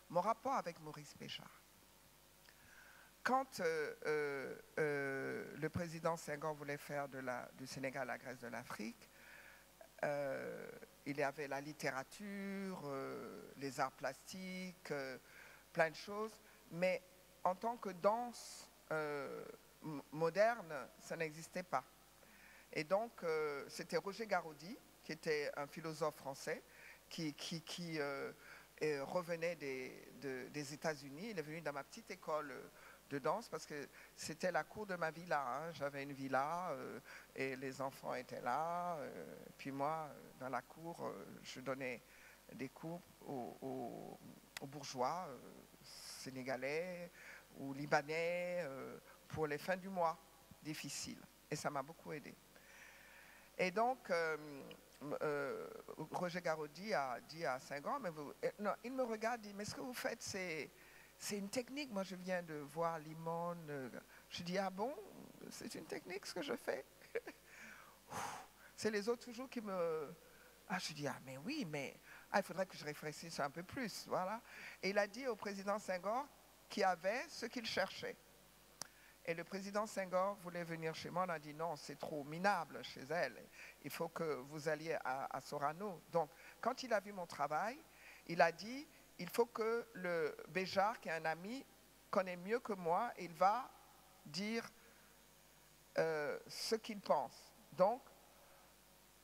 Mon rapport avec Maurice Béjart. Quand le président Senghor voulait faire du Sénégal la Grèce de l'Afrique, il y avait la littérature, les arts plastiques, plein de choses, mais en tant que danse moderne, ça n'existait pas. Et donc, c'était Roger Garaudy, qui était un philosophe français, qui revenait des États-Unis. Il est venu dans ma petite école de danse parce que c'était la cour de ma villa. Hein. J'avais une villa et les enfants étaient là. Puis moi, dans la cour, je donnais des cours aux bourgeois sénégalais ou libanais pour les fins du mois difficiles. Et ça m'a beaucoup aidé. Et donc, Roger Garaudy a dit à Senghor, non, il me regarde, dit, mais ce que vous faites, c'est une technique. Moi, je viens de voir Limone. Je dis, ah bon, c'est une technique ce que je fais? C'est les autres toujours qui me... Ah, je dis, ah mais oui, mais il faudrait que je réfléchisse un peu plus, voilà. Et il a dit au président Senghor qu'il y avait ce qu'il cherchait. Et le président Senghor voulait venir chez moi, on a dit non, c'est trop minable chez elle, il faut que vous alliez à Sorano. Donc, quand il a vu mon travail, il a dit, il faut que le Béjart, qui est un ami, connaît mieux que moi, il va dire ce qu'il pense. Donc,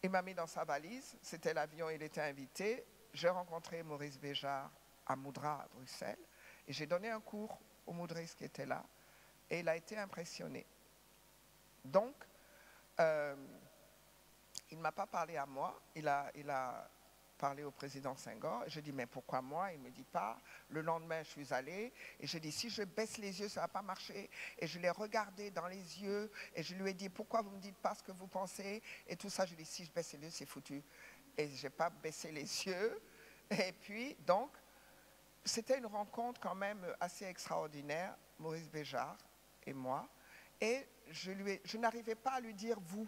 il m'a mis dans sa valise, c'était l'avion, il était invité. J'ai rencontré Maurice Béjart à Mudra, à Bruxelles, et j'ai donné un cours au Moudris qui était là, et il a été impressionné. Donc, il ne m'a pas parlé à moi, il a parlé au président Senghor. Je dis, mais pourquoi moi? Il ne me dit pas. Le lendemain, je suis allée et je dis, si je baisse les yeux, ça ne va pas marcher. Et je l'ai regardé dans les yeux et je lui ai dit, pourquoi vous ne me dites pas ce que vous pensez? Et tout ça, je lui ai dit, si je baisse les yeux, c'est foutu. Et je n'ai pas baissé les yeux. Et puis, donc, c'était une rencontre quand même assez extraordinaire, Maurice Béjart et moi. Et je n'arrivais pas à lui dire vous.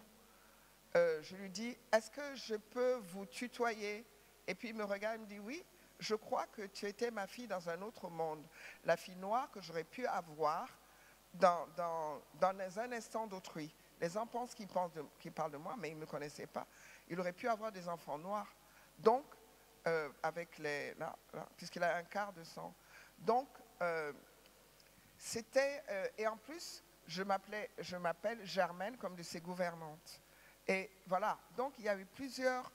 Je lui dis, est-ce que je peux vous tutoyer? Et puis il me regarde et me dit, oui, je crois que tu étais ma fille dans un autre monde. La fille noire que j'aurais pu avoir dans un instant d'autrui. Les gens pensent qu'ils parlent de moi, mais ils ne me connaissaient pas. Il aurait pu avoir des enfants noirs. Donc, avec puisqu'il a un quart de sang. Donc, c'était... et en plus, je m'appelle Germaine comme de ses gouvernantes. Et voilà, donc il y a eu plusieurs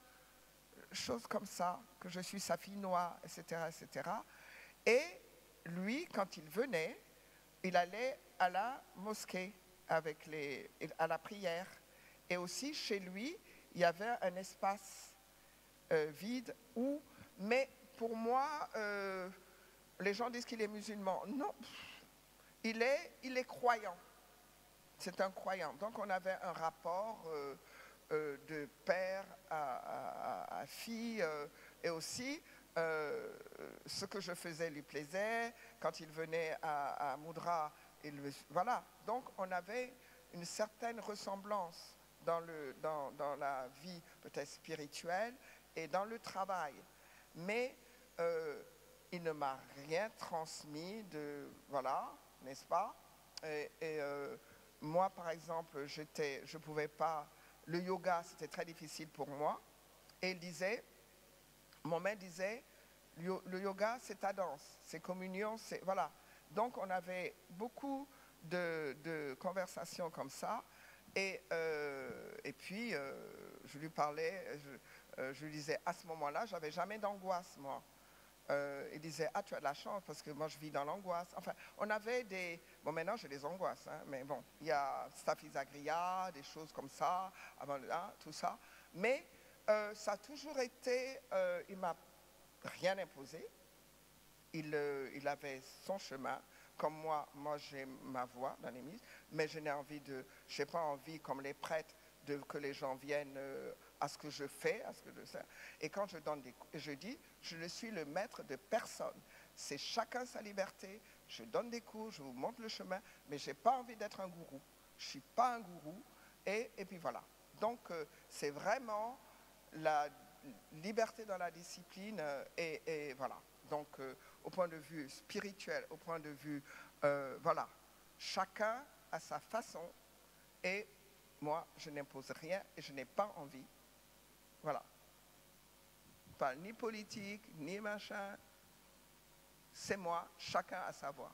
choses comme ça, que je suis sa fille noire, etc., etc. Et lui, quand il venait, il allait à la mosquée, à la prière. Et aussi, chez lui, il y avait un espace vide où, mais pour moi, les gens disent qu'il est musulman. Non, il est croyant. C'est un croyant. Donc on avait un rapport de père à fille, et aussi ce que je faisais lui plaisait. Quand il venait à Moudra, voilà. Donc on avait une certaine ressemblance dans la vie peut-être spirituelle et dans le travail. Mais il ne m'a rien transmis voilà, n'est-ce pas? Et moi, par exemple, je pouvais pas... Le yoga, c'était très difficile pour moi. Et il disait, mon maître disait, le yoga, c'est ta danse, c'est communion, c'est... Voilà. Donc, on avait beaucoup de conversations comme ça. Et puis, je lui parlais, je lui disais, à ce moment-là, j'avais jamais d'angoisse, moi. Il disait, ah, tu as de la chance parce que moi je vis dans l'angoisse. Enfin, on avait des... Bon, maintenant j'ai des angoisses, hein, mais bon, il y a Staphysagria, des choses comme ça, avant tout ça. Mais ça a toujours été... il m'a rien imposé. Il avait son chemin. Comme moi j'ai ma voix dans l'église, mais je n'ai pas envie, comme les prêtres, que les gens viennent à ce que je fais, à ce que je sais. Et quand je donne des cours, je dis, je ne suis le maître de personne. C'est chacun sa liberté. Je donne des cours, je vous montre le chemin, mais je n'ai pas envie d'être un gourou. Je ne suis pas un gourou. Et puis voilà. Donc, c'est vraiment la liberté dans la discipline et voilà. Donc, au point de vue spirituel, au point de vue, voilà, chacun a sa façon et moi, je n'impose rien et je n'ai pas envie. Voilà. Pas ni politique, ni machin. C'est moi, chacun a sa voix.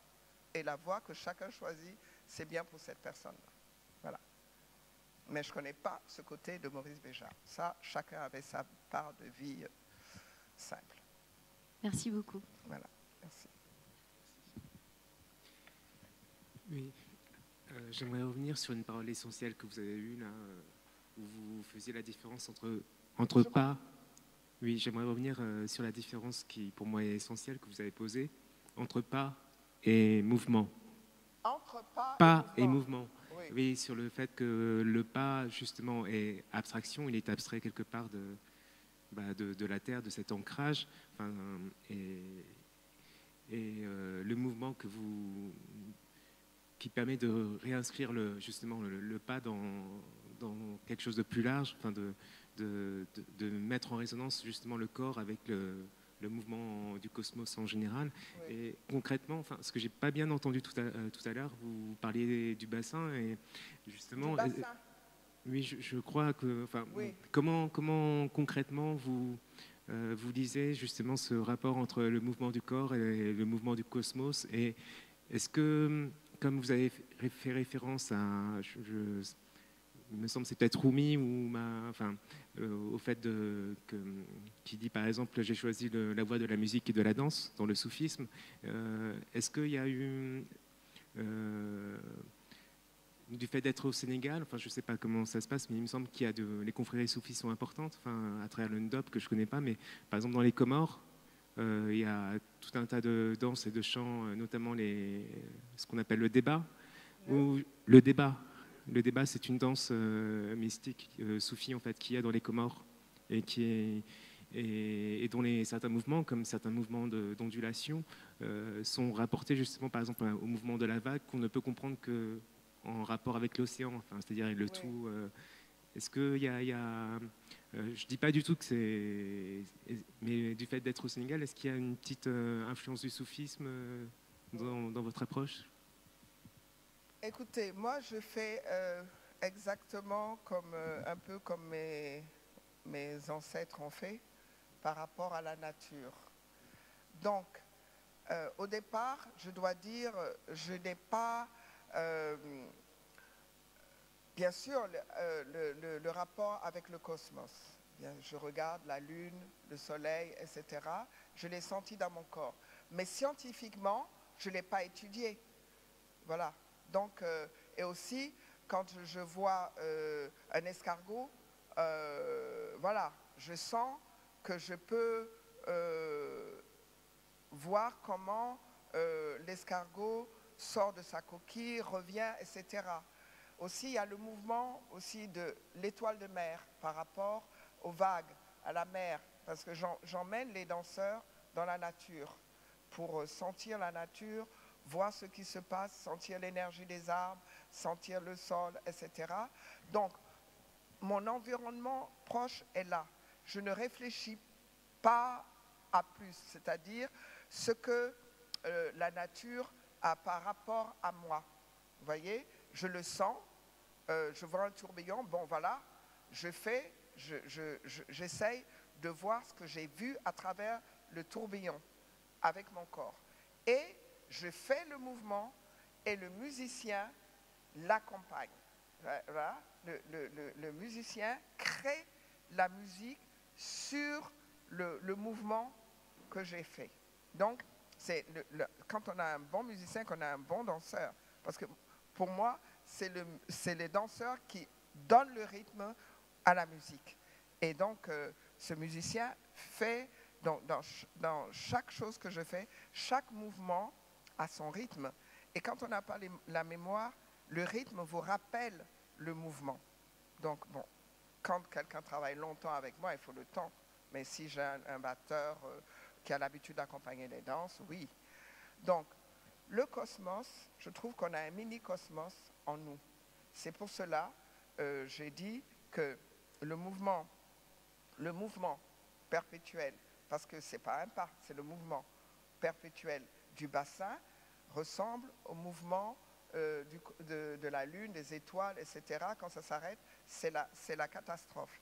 Et la voix que chacun choisit, c'est bien pour cette personne-là. Voilà. Mais je ne connais pas ce côté de Maurice Béjart. Ça, chacun avait sa part de vie simple. Merci beaucoup. Voilà, merci. Oui, j'aimerais revenir sur une parole essentielle que vous avez eue là, où vous faisiez la différence entre pas. Oui, j'aimerais revenir sur la différence qui, pour moi, est essentielle, que vous avez posée, entre pas et mouvement. Entre pas et mouvement. Oui. Oui, sur le fait que le pas, justement, est abstraction, il est abstrait quelque part de la terre, de cet ancrage, enfin, et le mouvement qui permet de réinscrire justement le pas dans quelque chose de plus large, enfin de mettre en résonance justement le corps avec le mouvement du cosmos en général. Oui. Et concrètement, enfin, ce que j'ai pas bien entendu tout à l'heure, vous parliez du bassin et justement. Du bassin. Oui, je crois que. Enfin, oui. Comment concrètement vous lisez justement ce rapport entre le mouvement du corps et le mouvement du cosmos, et est-ce que, comme vous avez fait référence à, il me semble c'est peut-être Rumi ou au fait qui dit par exemple j'ai choisi la voie de la musique et de la danse dans le soufisme, est-ce qu'il y a eu du fait d'être au Sénégal, enfin je ne sais pas comment ça se passe, mais il me semble qu'il y a les confréries soufis sont importantes, enfin à travers le Ndop que je ne connais pas, mais par exemple dans les Comores, il y a tout un tas de danses et de chants, notamment ce qu'on appelle le débat. Ou le débat, c'est une danse mystique soufie en fait qu'il y a dans les Comores et dont certains mouvements, comme certains mouvements d'ondulation, sont rapportés justement par exemple au mouvement de la vague qu'on ne peut comprendre que en rapport avec l'océan, enfin, c'est-à-dire le Oui. tout. Est-ce qu'il y a je dis pas du tout que c'est, mais du fait d'être au Sénégal, est-ce qu'il y a une petite influence du soufisme dans votre approche? Écoutez, moi je fais exactement comme, un peu comme mes ancêtres ont fait par rapport à la nature. Donc, au départ, je dois dire, je n'ai pas, bien sûr, le rapport avec le cosmos. Bien, je regarde la lune, le soleil, etc. Je l'ai senti dans mon corps. Mais scientifiquement, je ne l'ai pas étudié. Voilà. Donc, et aussi, quand je vois un escargot, voilà, je sens que je peux voir comment l'escargot sort de sa coquille, revient, etc. Aussi, il y a le mouvement aussi de l'étoile de mer par rapport aux vagues, à la mer, parce que j'emmène les danseurs dans la nature pour sentir la nature, voir ce qui se passe, sentir l'énergie des arbres, sentir le sol, etc. Donc, mon environnement proche est là. Je ne réfléchis pas à plus, c'est-à-dire ce que la nature a par rapport à moi. Vous voyez, je le sens, je vois un tourbillon, bon voilà, j'essaye de voir ce que j'ai vu à travers le tourbillon avec mon corps. Et je fais le mouvement et le musicien l'accompagne. Voilà. Le musicien crée la musique sur le mouvement que j'ai fait. Donc, quand on a un bon musicien, qu'on a un bon danseur, parce que pour moi, c'est les danseurs qui donnent le rythme à la musique. Et donc, ce musicien fait, dans chaque chose que je fais, chaque mouvement a son rythme. Et quand on n'a pas la mémoire, le rythme vous rappelle le mouvement. Donc, bon, quand quelqu'un travaille longtemps avec moi, il faut le temps. Mais si j'ai un batteur qui a l'habitude d'accompagner les danses, oui. Donc, le cosmos, je trouve qu'on a un mini-cosmos en nous. C'est pour cela, j'ai dit que le mouvement perpétuel, parce que ce n'est pas un pas, c'est le mouvement perpétuel du bassin, ressemble au mouvement de la Lune, des étoiles, etc. Quand ça s'arrête, c'est la catastrophe.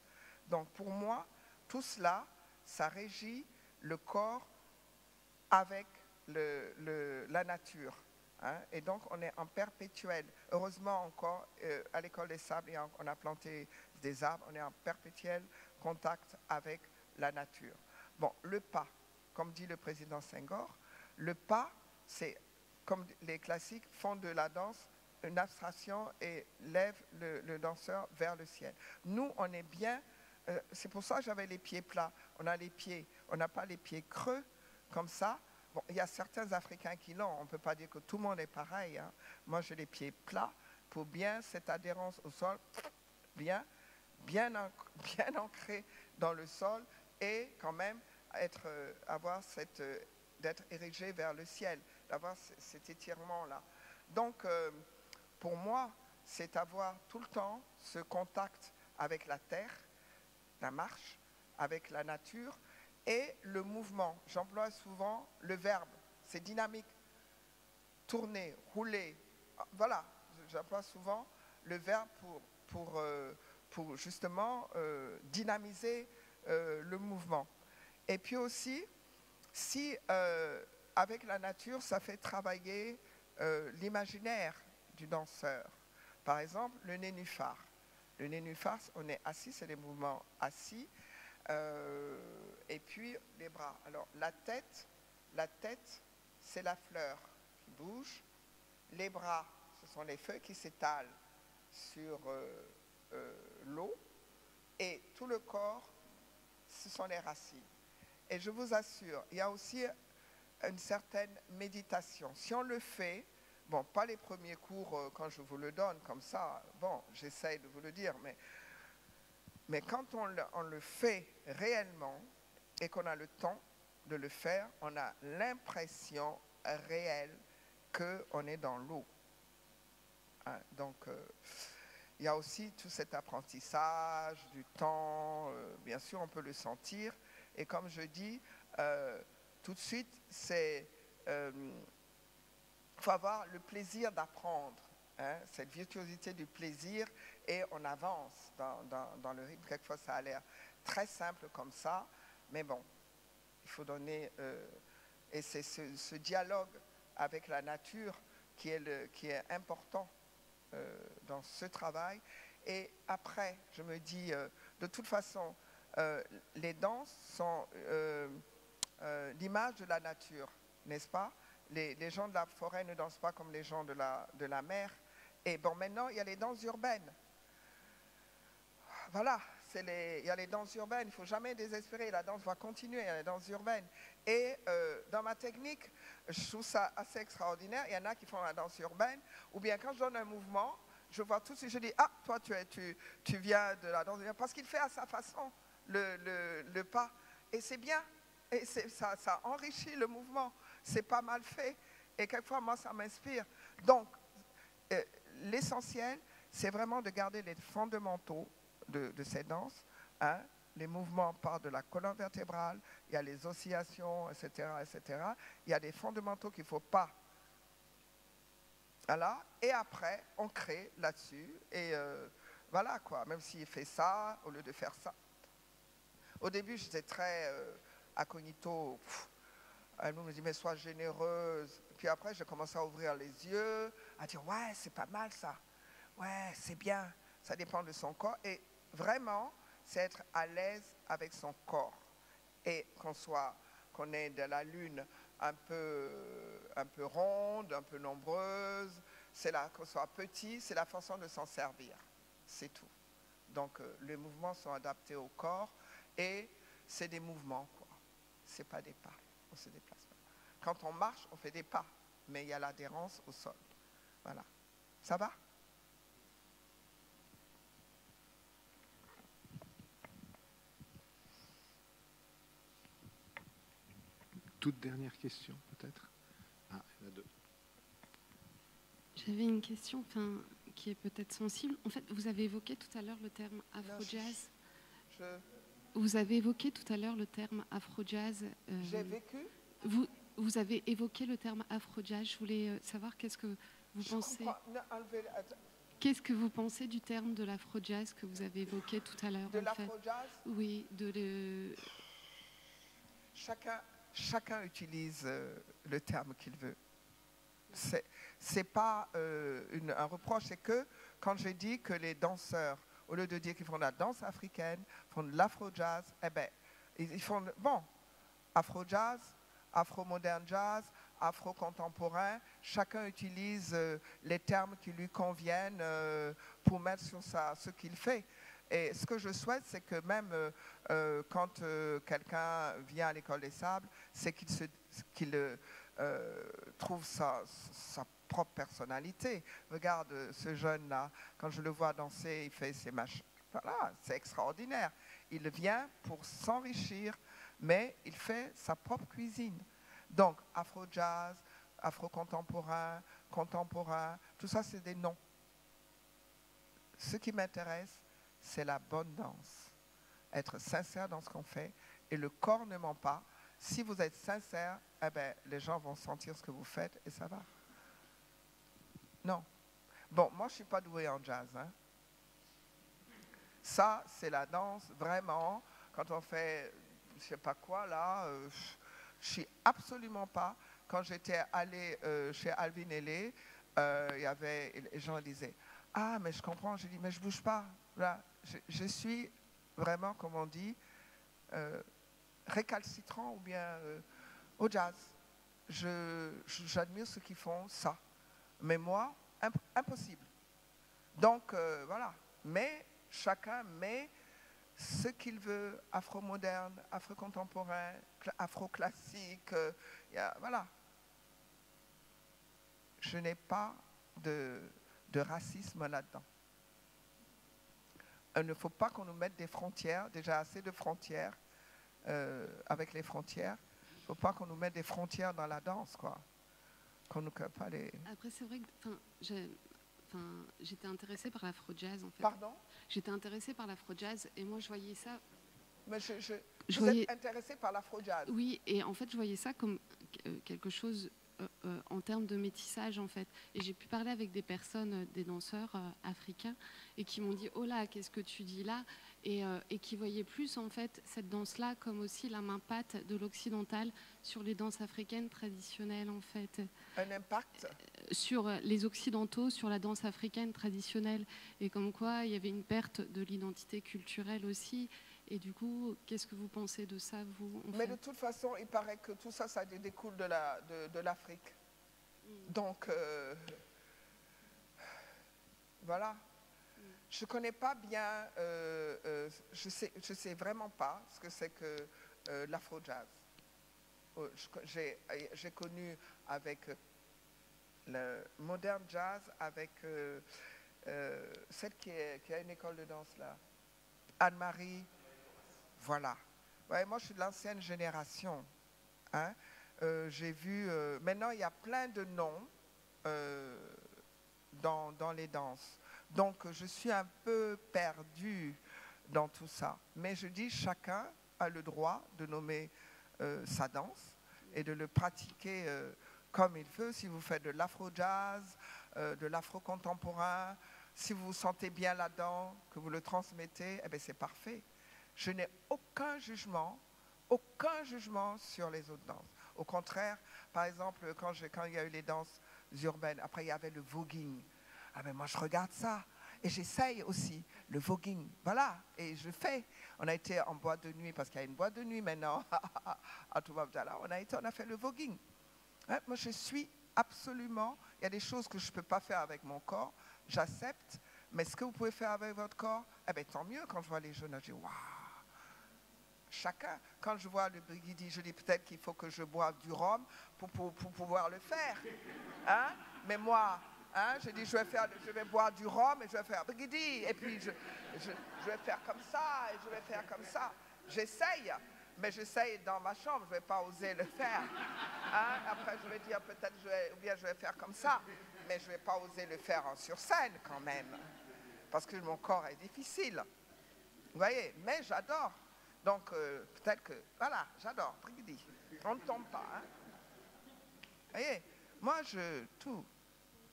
Donc pour moi, tout cela, ça régit le corps avec la nature. Hein? Et donc on est en perpétuel. Heureusement encore, à l'école des sables, on a planté des arbres, on est en perpétuel contact avec la nature. Bon, le pas, comme dit le président Senghor, le pas, c'est comme les classiques font de la danse une abstraction et lèvent le danseur vers le ciel. Nous, on est bien, c'est pour ça que j'avais les pieds plats. On n'a pas les pieds creux comme ça. Bon, il y a certains Africains qui l'ont, on ne peut pas dire que tout le monde est pareil. Hein. Moi, j'ai les pieds plats pour bien cette adhérence au sol, bien ancré dans le sol et quand même d'être érigé vers le ciel, d'avoir cet étirement-là. Donc, pour moi, c'est avoir tout le temps ce contact avec la terre, la marche, avec la nature et le mouvement. J'emploie souvent le verbe, c'est dynamique. Tourner, rouler, voilà, j'emploie souvent le verbe pour justement dynamiser le mouvement. Et puis aussi, si avec la nature, ça fait travailler l'imaginaire du danseur. Par exemple, le nénuphar. Le nénuphar, on est assis, c'est des mouvements assis, et puis les bras. Alors la tête, c'est la fleur qui bouge. Les bras, ce sont les feuilles qui s'étalent sur l'eau, et tout le corps, ce sont les racines. Et je vous assure, il y a aussi une certaine méditation. Si on le fait, bon, pas les premiers cours quand je vous le donne comme ça, bon, j'essaye de vous le dire, mais quand on le fait réellement et qu'on a le temps de le faire, on a l'impression réelle qu'on est dans l'eau. Hein, donc, il y a aussi tout cet apprentissage du temps, bien sûr, on peut le sentir. Et comme je dis, tout de suite, faut avoir le plaisir d'apprendre, hein, cette virtuosité du plaisir, et on avance dans le rythme. Quelquefois, ça a l'air très simple comme ça, mais bon, il faut donner... et c'est ce dialogue avec la nature qui est important dans ce travail. Et après, je me dis, de toute façon, les danses sont l'image de la nature, n'est-ce pas? Les gens de la forêt ne dansent pas comme les gens de la mer. Et bon, maintenant, il y a les danses urbaines. Voilà, il y a les danses urbaines, il ne faut jamais désespérer, la danse va continuer, il y a les danses urbaines. Et dans ma technique, je trouve ça assez extraordinaire. Il y en a qui font la danse urbaine, ou bien quand je donne un mouvement, je vois tout de suite, je dis, ah, toi, tu viens de la danse urbaine, parce qu'il fait à sa façon le pas. Et c'est bien, et ça enrichit le mouvement, c'est pas mal fait, et quelquefois, moi, ça m'inspire. Donc, l'essentiel, c'est vraiment de garder les fondamentaux de ces danses, hein. Les mouvements partent de la colonne vertébrale, il y a les oscillations, etc., etc. Il y a des fondamentaux qu'il ne faut pas. Voilà. Et après, on crée là-dessus. Et voilà quoi, même s'il fait ça, au lieu de faire ça. Au début, j'étais très incognito. Elle me dit, mais sois généreuse. Puis après, j'ai commencé à ouvrir les yeux, à dire, ouais, c'est pas mal ça. Ouais, c'est bien. Ça dépend de son corps. Et vraiment, c'est être à l'aise avec son corps. Et qu'on ait de la lune un peu ronde, un peu nombreuse, qu'on soit petit, c'est la façon de s'en servir. C'est tout. Donc, les mouvements sont adaptés au corps et c'est des mouvements, quoi. C'est pas des pas, on se déplace pas. Quand on marche, on fait des pas, mais il y a l'adhérence au sol. Voilà. Ça va ? Toute dernière question, peut-être? Ah, il y en a deux. J'avais une question qui est peut-être sensible. En fait, vous avez évoqué tout à l'heure le terme afro-jazz. Vous avez évoqué tout à l'heure le terme afro-jazz. J'ai vécu. Vous avez évoqué le terme afro-jazz. Je voulais savoir qu'est-ce que vous pensez. Qu'est-ce que vous pensez du terme de l'afro-jazz que vous avez évoqué tout à l'heure? De l'afro-jazz? Oui, Chacun utilise le terme qu'il veut. C'est pas un reproche, c'est que quand j'ai dit que les danseurs, au lieu de dire qu'ils font de la danse africaine, font de l'afro-jazz, eh ben, ils font, bon, afro-jazz, afro-modern jazz, afro-contemporain, chacun utilise les termes qui lui conviennent pour mettre sur ce qu'il fait. Et ce que je souhaite, c'est que même quand quelqu'un vient à l'École des Sables, c'est qu'il trouve sa propre personnalité. Regarde ce jeune-là, quand je le vois danser, il fait ses machins. Voilà, c'est extraordinaire. Il vient pour s'enrichir, mais il fait sa propre cuisine. Donc, afro-jazz, afro-contemporain, contemporain, tout ça, c'est des noms. Ce qui m'intéresse, c'est la bonne danse. Être sincère dans ce qu'on fait. Et le corps ne ment pas. Si vous êtes sincère, eh ben, les gens vont sentir ce que vous faites et ça va. Non. Bon, moi, je ne suis pas douée en jazz. Hein. Ça, c'est la danse, vraiment. Quand on fait, je ne sais pas quoi, là, je ne suis absolument pas. Quand j'étais allée chez Alvin Ailey, il y avait, les gens disaient, ah, mais je comprends. Je dis, mais je ne bouge pas. Là, je suis vraiment, comme on dit, récalcitrant ou bien au jazz. J'admire ceux qui font ça. Mais moi, impossible. Donc, voilà. Mais chacun met ce qu'il veut, afro-moderne, afro-contemporain, afro-classique, voilà. Je n'ai pas de racisme là-dedans. Il ne faut pas qu'on nous mette des frontières, déjà assez de frontières avec les frontières. Il ne faut pas qu'on nous mette des frontières dans la danse, quoi. Qu'on nous pas les... Après, c'est vrai que j'étais intéressée par l'afro-jazz, en fait. Pardon? J'étais intéressée par l'afro-jazz et moi, je voyais ça... Mais vous êtes intéressée par l'afro-jazz? Oui, et en fait, je voyais ça comme quelque chose en termes de métissage, en fait. Et j'ai pu parler avec des personnes, des danseurs africains, et qui m'ont dit « Oh là, qu'est-ce que tu dis là ?» et qui voyaient plus, en fait, cette danse-là comme aussi la main-patte de l'occidental sur les danses africaines traditionnelles, en fait. Un impact sur les occidentaux, sur la danse africaine traditionnelle. Et comme quoi, il y avait une perte de l'identité culturelle aussi. Et du coup, qu'est-ce que vous pensez de ça, vous? Mais de toute façon, il paraît que tout ça, ça découle de l'Afrique. Donc, voilà. Je ne connais pas bien, je sais vraiment pas ce que c'est que l'afro-jazz. J'ai connu avec le modern jazz, avec celle qui a une école de danse là, Anne-Marie. Voilà. Ouais, moi, je suis de l'ancienne génération. Hein. J'ai vu... maintenant, il y a plein de noms dans les danses. Donc, je suis un peu perdue dans tout ça. Mais je dis, chacun a le droit de nommer sa danse et de le pratiquer comme il veut. Si vous faites de l'afro-jazz, de l'afro-contemporain, si vous vous sentez bien là-dedans, que vous le transmettez, eh bien, c'est parfait. Je n'ai aucun jugement sur les autres danses. Au contraire, par exemple, quand il y a eu les danses urbaines, après il y avait le voguing. Ah ben moi je regarde ça et j'essaye aussi le voguing. Voilà, et je fais. On a été en boîte de nuit, parce qu'il y a une boîte de nuit maintenant à Toubabdala. On a fait le voguing. Hein, moi je suis absolument... Il y a des choses que je ne peux pas faire avec mon corps, j'accepte, mais ce que vous pouvez faire avec votre corps, eh ben, tant mieux. Quand je vois les jeunes, je dis waouh. Chacun, quand je vois le brigidi, je dis peut-être qu'il faut que je boive du rhum pour pouvoir le faire. Hein? Mais moi, hein, je dis je vais boire du rhum et je vais faire brigidi. Et puis je vais faire comme ça et je vais faire comme ça. J'essaye, mais j'essaye dans ma chambre, je ne vais pas oser le faire. Hein? Après je vais dire peut-être ou bien je vais faire comme ça, mais je ne vais pas oser le faire sur scène quand même. Parce que mon corps est difficile. Vous voyez, mais j'adore. Donc, peut-être que, voilà, j'adore, brigidi. On ne tombe pas. Hein. Vous voyez, moi,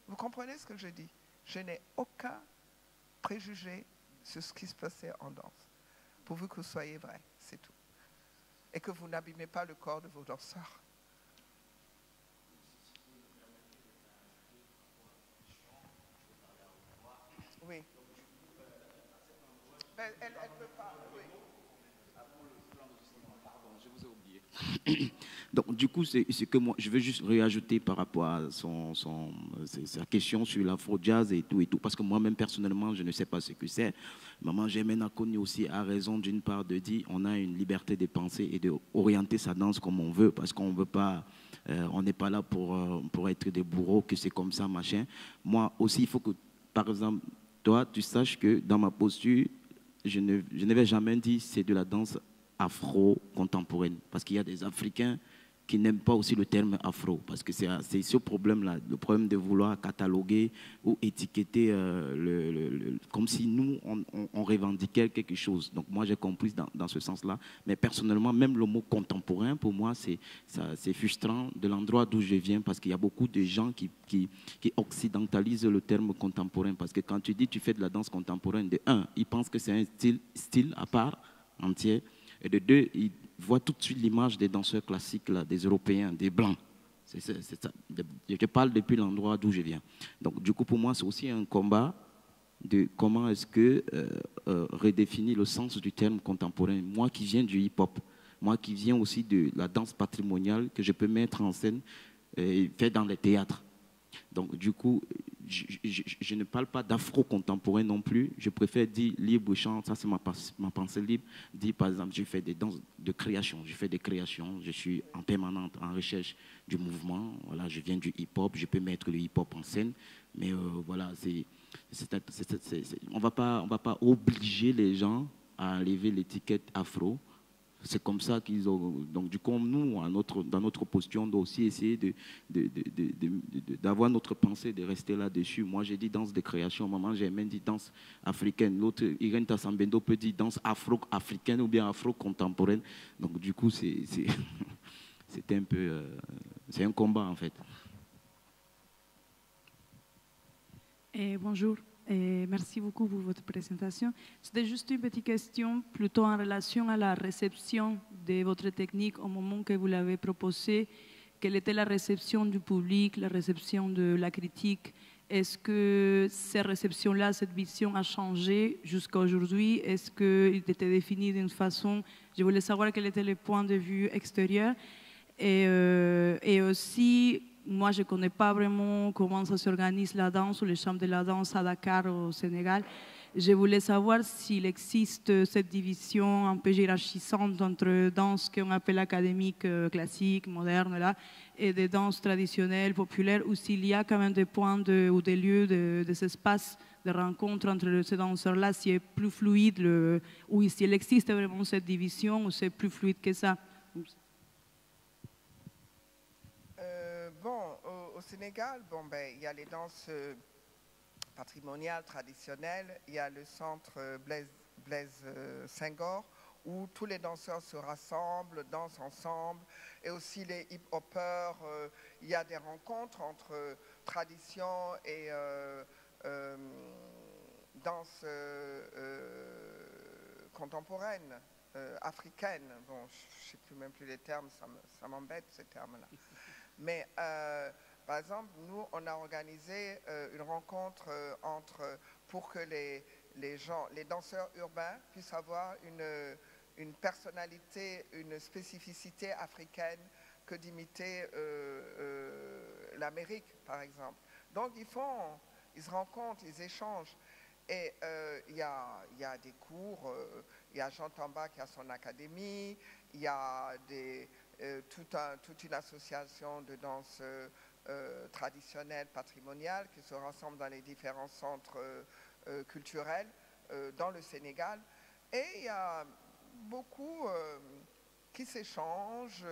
vous comprenez ce que je dis? Je n'ai aucun préjugé sur ce qui se passait en danse. Pourvu que vous soyez vrai, c'est tout. Et que vous n'abîmez pas le corps de vos danseurs. Oui. Mais elle ne peut pas, oui. Donc, du coup, c'est que moi, je veux juste réajouter par rapport à sa question sur l'afro-jazz et tout, parce que moi-même, personnellement, je ne sais pas ce que c'est. Maman Germaine a connu aussi, à raison d'une part, de dire on a une liberté de penser et d'orienter sa danse comme on veut, parce qu'on veut pas, on n'est pas là pour être des bourreaux, que c'est comme ça, machin. Moi aussi, il faut que, par exemple, toi, tu saches que dans ma posture, je ne vais jamais dire c'est de la danse afro-contemporaine, parce qu'il y a des Africains qui n'aiment pas aussi le terme afro, parce que c'est ce problème-là, le problème de vouloir cataloguer ou étiqueter comme si nous, on revendiquait quelque chose. Donc moi, j'ai compris dans ce sens-là, mais personnellement, même le mot contemporain, pour moi, c'est frustrant de l'endroit d'où je viens, parce qu'il y a beaucoup de gens qui occidentalisent le terme contemporain, parce que quand tu dis tu fais de la danse contemporaine, de un, ils pensent que c'est un style à part entier, et de deux, ils voient tout de suite l'image des danseurs classiques, là, des Européens, des Blancs. C'est ça. Je parle depuis l'endroit d'où je viens. Donc, du coup, pour moi, c'est aussi un combat de comment est-ce que redéfinir le sens du terme contemporain. Moi qui viens du hip-hop, moi qui viens aussi de la danse patrimoniale que je peux mettre en scène et faire dans les théâtres. Donc, du coup, je ne parle pas d'afro-contemporain non plus. Je préfère dire libre-champ, ça c'est ma pensée libre. Dire par exemple, je fais des danses de création, je fais des créations, je suis en permanente en recherche du mouvement. Voilà, je viens du hip-hop, je peux mettre le hip-hop en scène, mais voilà, on va pas obliger les gens à enlever l'étiquette afro. C'est comme ça qu'ils ont. Donc, du coup, nous, dans notre posture, on doit aussi essayer d'avoir notre pensée, de rester là-dessus. Moi, j'ai dit danse de création. Maman, j'ai même dit danse africaine. L'autre, Irène Tassambendo, peut dire danse afro-africaine ou bien afro-contemporaine. Donc, du coup, c'est un peu. C'est un combat, en fait. Bonjour. Merci beaucoup pour votre présentation. C'était juste une petite question plutôt en relation à la réception de votre technique au moment que vous l'avez proposée. Quelle était la réception du public, la réception de la critique? Est-ce que cette réception-là, cette vision a changé jusqu'à aujourd'hui? Est-ce qu'il était défini d'une façon? Je voulais savoir quel était le point de vue extérieur. Et aussi, moi, je ne connais pas vraiment comment ça s'organise la danse ou les chambres de la danse à Dakar, au Sénégal. Je voulais savoir s'il existe cette division un peu hiérarchisante entre danse qu'on appelle académique, classique, moderne, là, et des danses traditionnelles, populaires, ou s'il y a quand même des points ou des lieux, des espaces de rencontre entre ces danseurs-là, si c'est plus fluide, ou s'il existe vraiment cette division, ou c'est plus fluide que ça. Au Sénégal, il y a les danses patrimoniales, traditionnelles. Il y a le centre Blaise Senghor, où tous les danseurs se rassemblent, dansent ensemble. Et aussi les hip-hoppers. Il y a des rencontres entre tradition et danse contemporaine, africaine. Bon, je ne sais plus même plus les termes, ça m'embête ces termes-là. Mais par exemple, nous, on a organisé une rencontre pour que les danseurs urbains puissent avoir une personnalité, une spécificité africaine que d'imiter l'Amérique, par exemple. Donc, ils se rencontrent, ils échangent. Et il y a des cours, il y a Jean Tamba qui a son académie, il y a toute une association de danse traditionnelle, patrimoniale, qui se rassemble dans les différents centres culturels dans le Sénégal. Et il y a beaucoup qui s'échangent,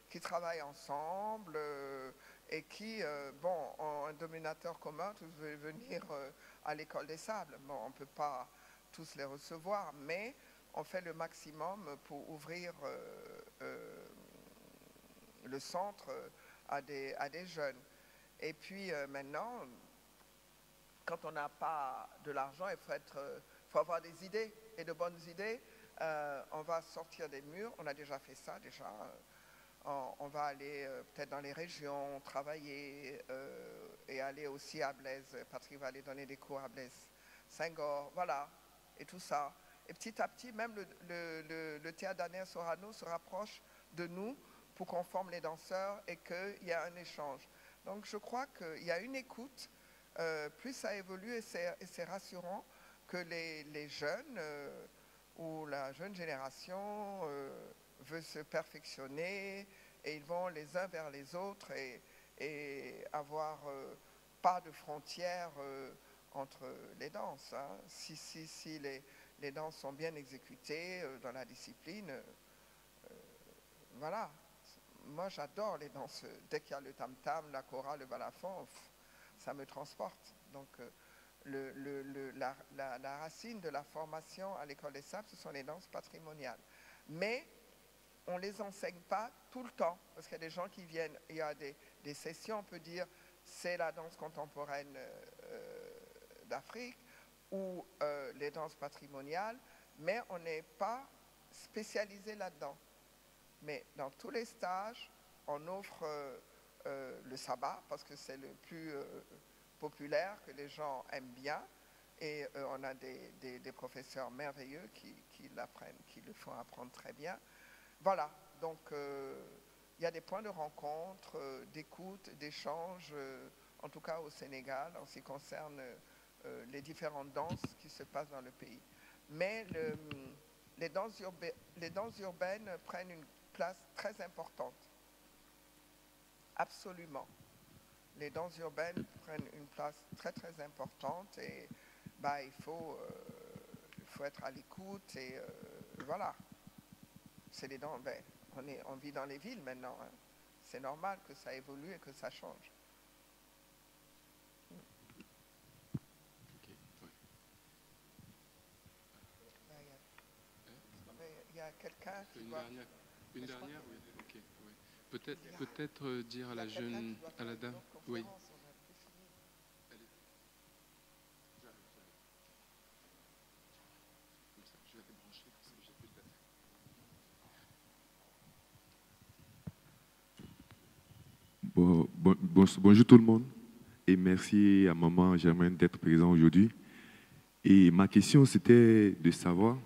qui travaillent ensemble et qui, ont un dominateur commun. Tous veulent venir à l'école des sables. Bon, on ne peut pas tous les recevoir, mais on fait le maximum pour ouvrir le centre à des jeunes. Et puis maintenant, quand on n'a pas de l'argent, il faut avoir des idées et de bonnes idées. On va sortir des murs, on a déjà fait ça déjà. On va aller peut-être dans les régions, travailler et aller aussi à Blaise. Patrick va aller donner des cours à Blaise Senghor, voilà, et tout ça. Et petit à petit, même le théâtre Daniel Sorano se rapproche de nous pour qu'on forme les danseurs et qu'il y a un échange. Donc je crois qu'il y a une écoute, plus ça évolue et c'est rassurant que les jeunes ou la jeune génération veut se perfectionner et ils vont les uns vers les autres et avoir pas de frontières entre les danses. Hein. Si les danses sont bien exécutées dans la discipline, voilà. Moi, j'adore les danses. Dès qu'il y a le tam-tam, la chorale, le balafon, ça me transporte. Donc, la racine de la formation à l'école des sables, ce sont les danses patrimoniales. Mais on ne les enseigne pas tout le temps, parce qu'il y a des gens qui viennent, il y a des sessions, on peut dire, c'est la danse contemporaine d'Afrique ou les danses patrimoniales, mais on n'est pas spécialisé là-dedans. Mais dans tous les stages, on offre le sabbat, parce que c'est le plus populaire, que les gens aiment bien, et on a des professeurs merveilleux qui l'apprennent, qui le font apprendre très bien. Voilà, donc il y a des points de rencontre, d'écoute, d'échange en tout cas au Sénégal, en ce qui concerne les différentes danses qui se passent dans le pays. Mais les danses urbaines prennent une place très importante. Absolument. Les danses urbaines prennent une place très très importante et bah, il faut être à l'écoute et voilà. C'est les danses. Ben, on vit dans les villes maintenant. Hein. C'est normal que ça évolue et que ça change. Il y a quelqu'un qui doit... Une dernière, oui. Okay, oui. Peut-être dire à la jeune, à la dame, oui. Bonjour tout le monde et merci à Maman Germaine d'être présent aujourd'hui. Et ma question c'était de savoir,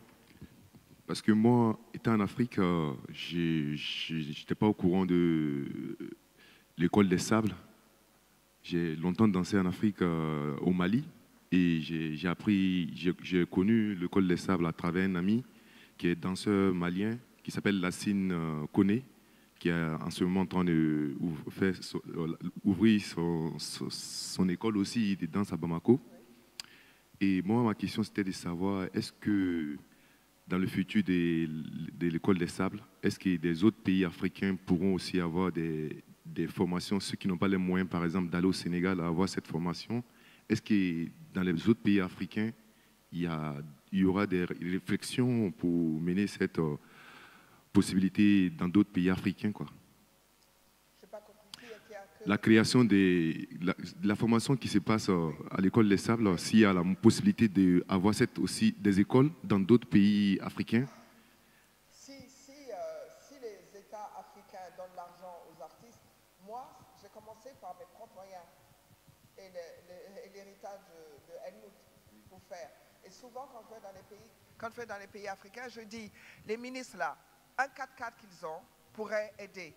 parce que moi, étant en Afrique, je n'étais pas au courant de l'école des sables. J'ai longtemps dansé en Afrique, au Mali, et j'ai connu l'école des sables à travers un ami qui est danseur malien, qui s'appelle Lassine Koné, qui est en ce moment en train d'ouvrir son école aussi de danse à Bamako. Et moi, ma question, c'était de savoir, est-ce que dans le futur de l'école des sables, est-ce que des autres pays africains pourront aussi avoir des formations, ceux qui n'ont pas les moyens, par exemple, d'aller au Sénégal à avoir cette formation? Est-ce que dans les autres pays africains, il y aura des réflexions pour mener cette possibilité dans d'autres pays africains, quoi? La création de la formation qui se passe à l'école des sables, s'il y a la possibilité d'avoir aussi des écoles dans d'autres pays africains. Si les États africains donnent l'argent aux artistes, moi, j'ai commencé par mes propres moyens et l'héritage de Helmut pour faire. Et souvent, quand je vais dans les pays africains, je dis, les ministres là, un 4x4 qu'ils ont pourrait aider.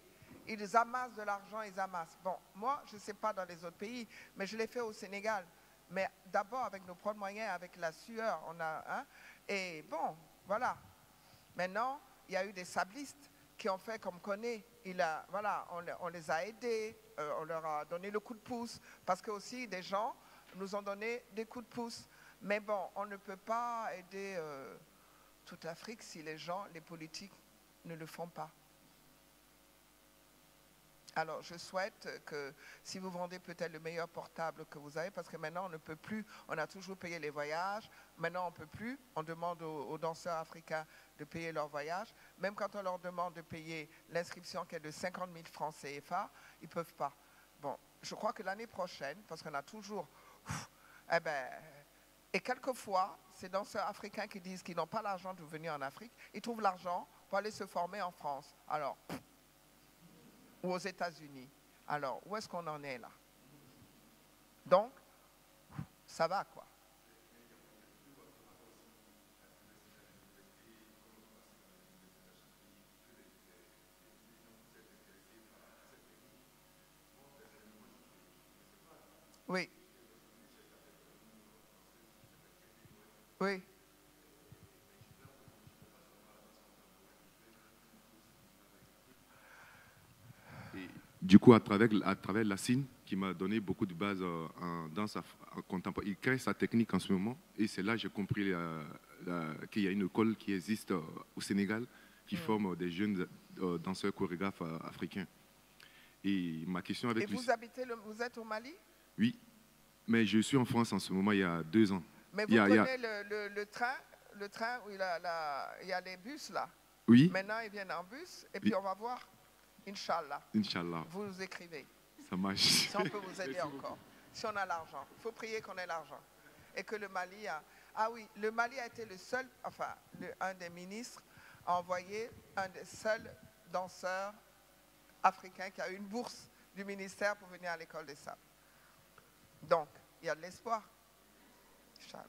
Ils amassent de l'argent, ils amassent. Bon, moi, je ne sais pas dans les autres pays, mais je l'ai fait au Sénégal. Mais d'abord, avec nos propres moyens, avec la sueur, on a... Hein, et bon, voilà. Maintenant, il y a eu des sablistes qui ont fait comme Koné. Voilà, on les a aidés, on leur a donné le coup de pouce, parce que aussi des gens nous ont donné des coups de pouce. Mais bon, on ne peut pas aider toute l'Afrique si les politiques ne le font pas. Alors, je souhaite que si vous vendez peut-être le meilleur portable que vous avez, parce que maintenant, on ne peut plus, on a toujours payé les voyages, maintenant, on ne peut plus, on demande aux danseurs africains de payer leur voyage. Même quand on leur demande de payer l'inscription qui est de 50 000 francs CFA, ils ne peuvent pas. Bon, je crois que l'année prochaine, parce qu'on a toujours... et quelquefois, ces danseurs africains qui disent qu'ils n'ont pas l'argent de venir en Afrique, ils trouvent l'argent pour aller se former en France. Alors... ou aux États-Unis. Alors, où est-ce qu'on en est là? Donc, ça va quoi. Oui. Oui. Du coup, à travers Lassine, qui m'a donné beaucoup de bases en danse contemporaine, il crée sa technique en ce moment. Et c'est là que j'ai compris qu'il y a une école qui existe au Sénégal qui forme des jeunes danseurs chorégraphes africains. Et ma question avec lui... Et vous êtes au Mali? Oui, mais je suis en France en ce moment, il y a 2 ans. Mais vous connaissez le train où il y a les bus là? Oui. Maintenant, ils viennent en bus et puis on va voir. Inch'Allah. Inch'Allah. Vous nous écrivez. Ça marche. Si on peut vous aider encore. Si on a l'argent. Il faut prier qu'on ait l'argent. Et que le Mali a... Ah oui, le Mali a été le seul, enfin, un des ministres a envoyé un des seuls danseurs africains qui a eu une bourse du ministère pour venir à l'école des sables. Donc, il y a de l'espoir. Inch'Allah.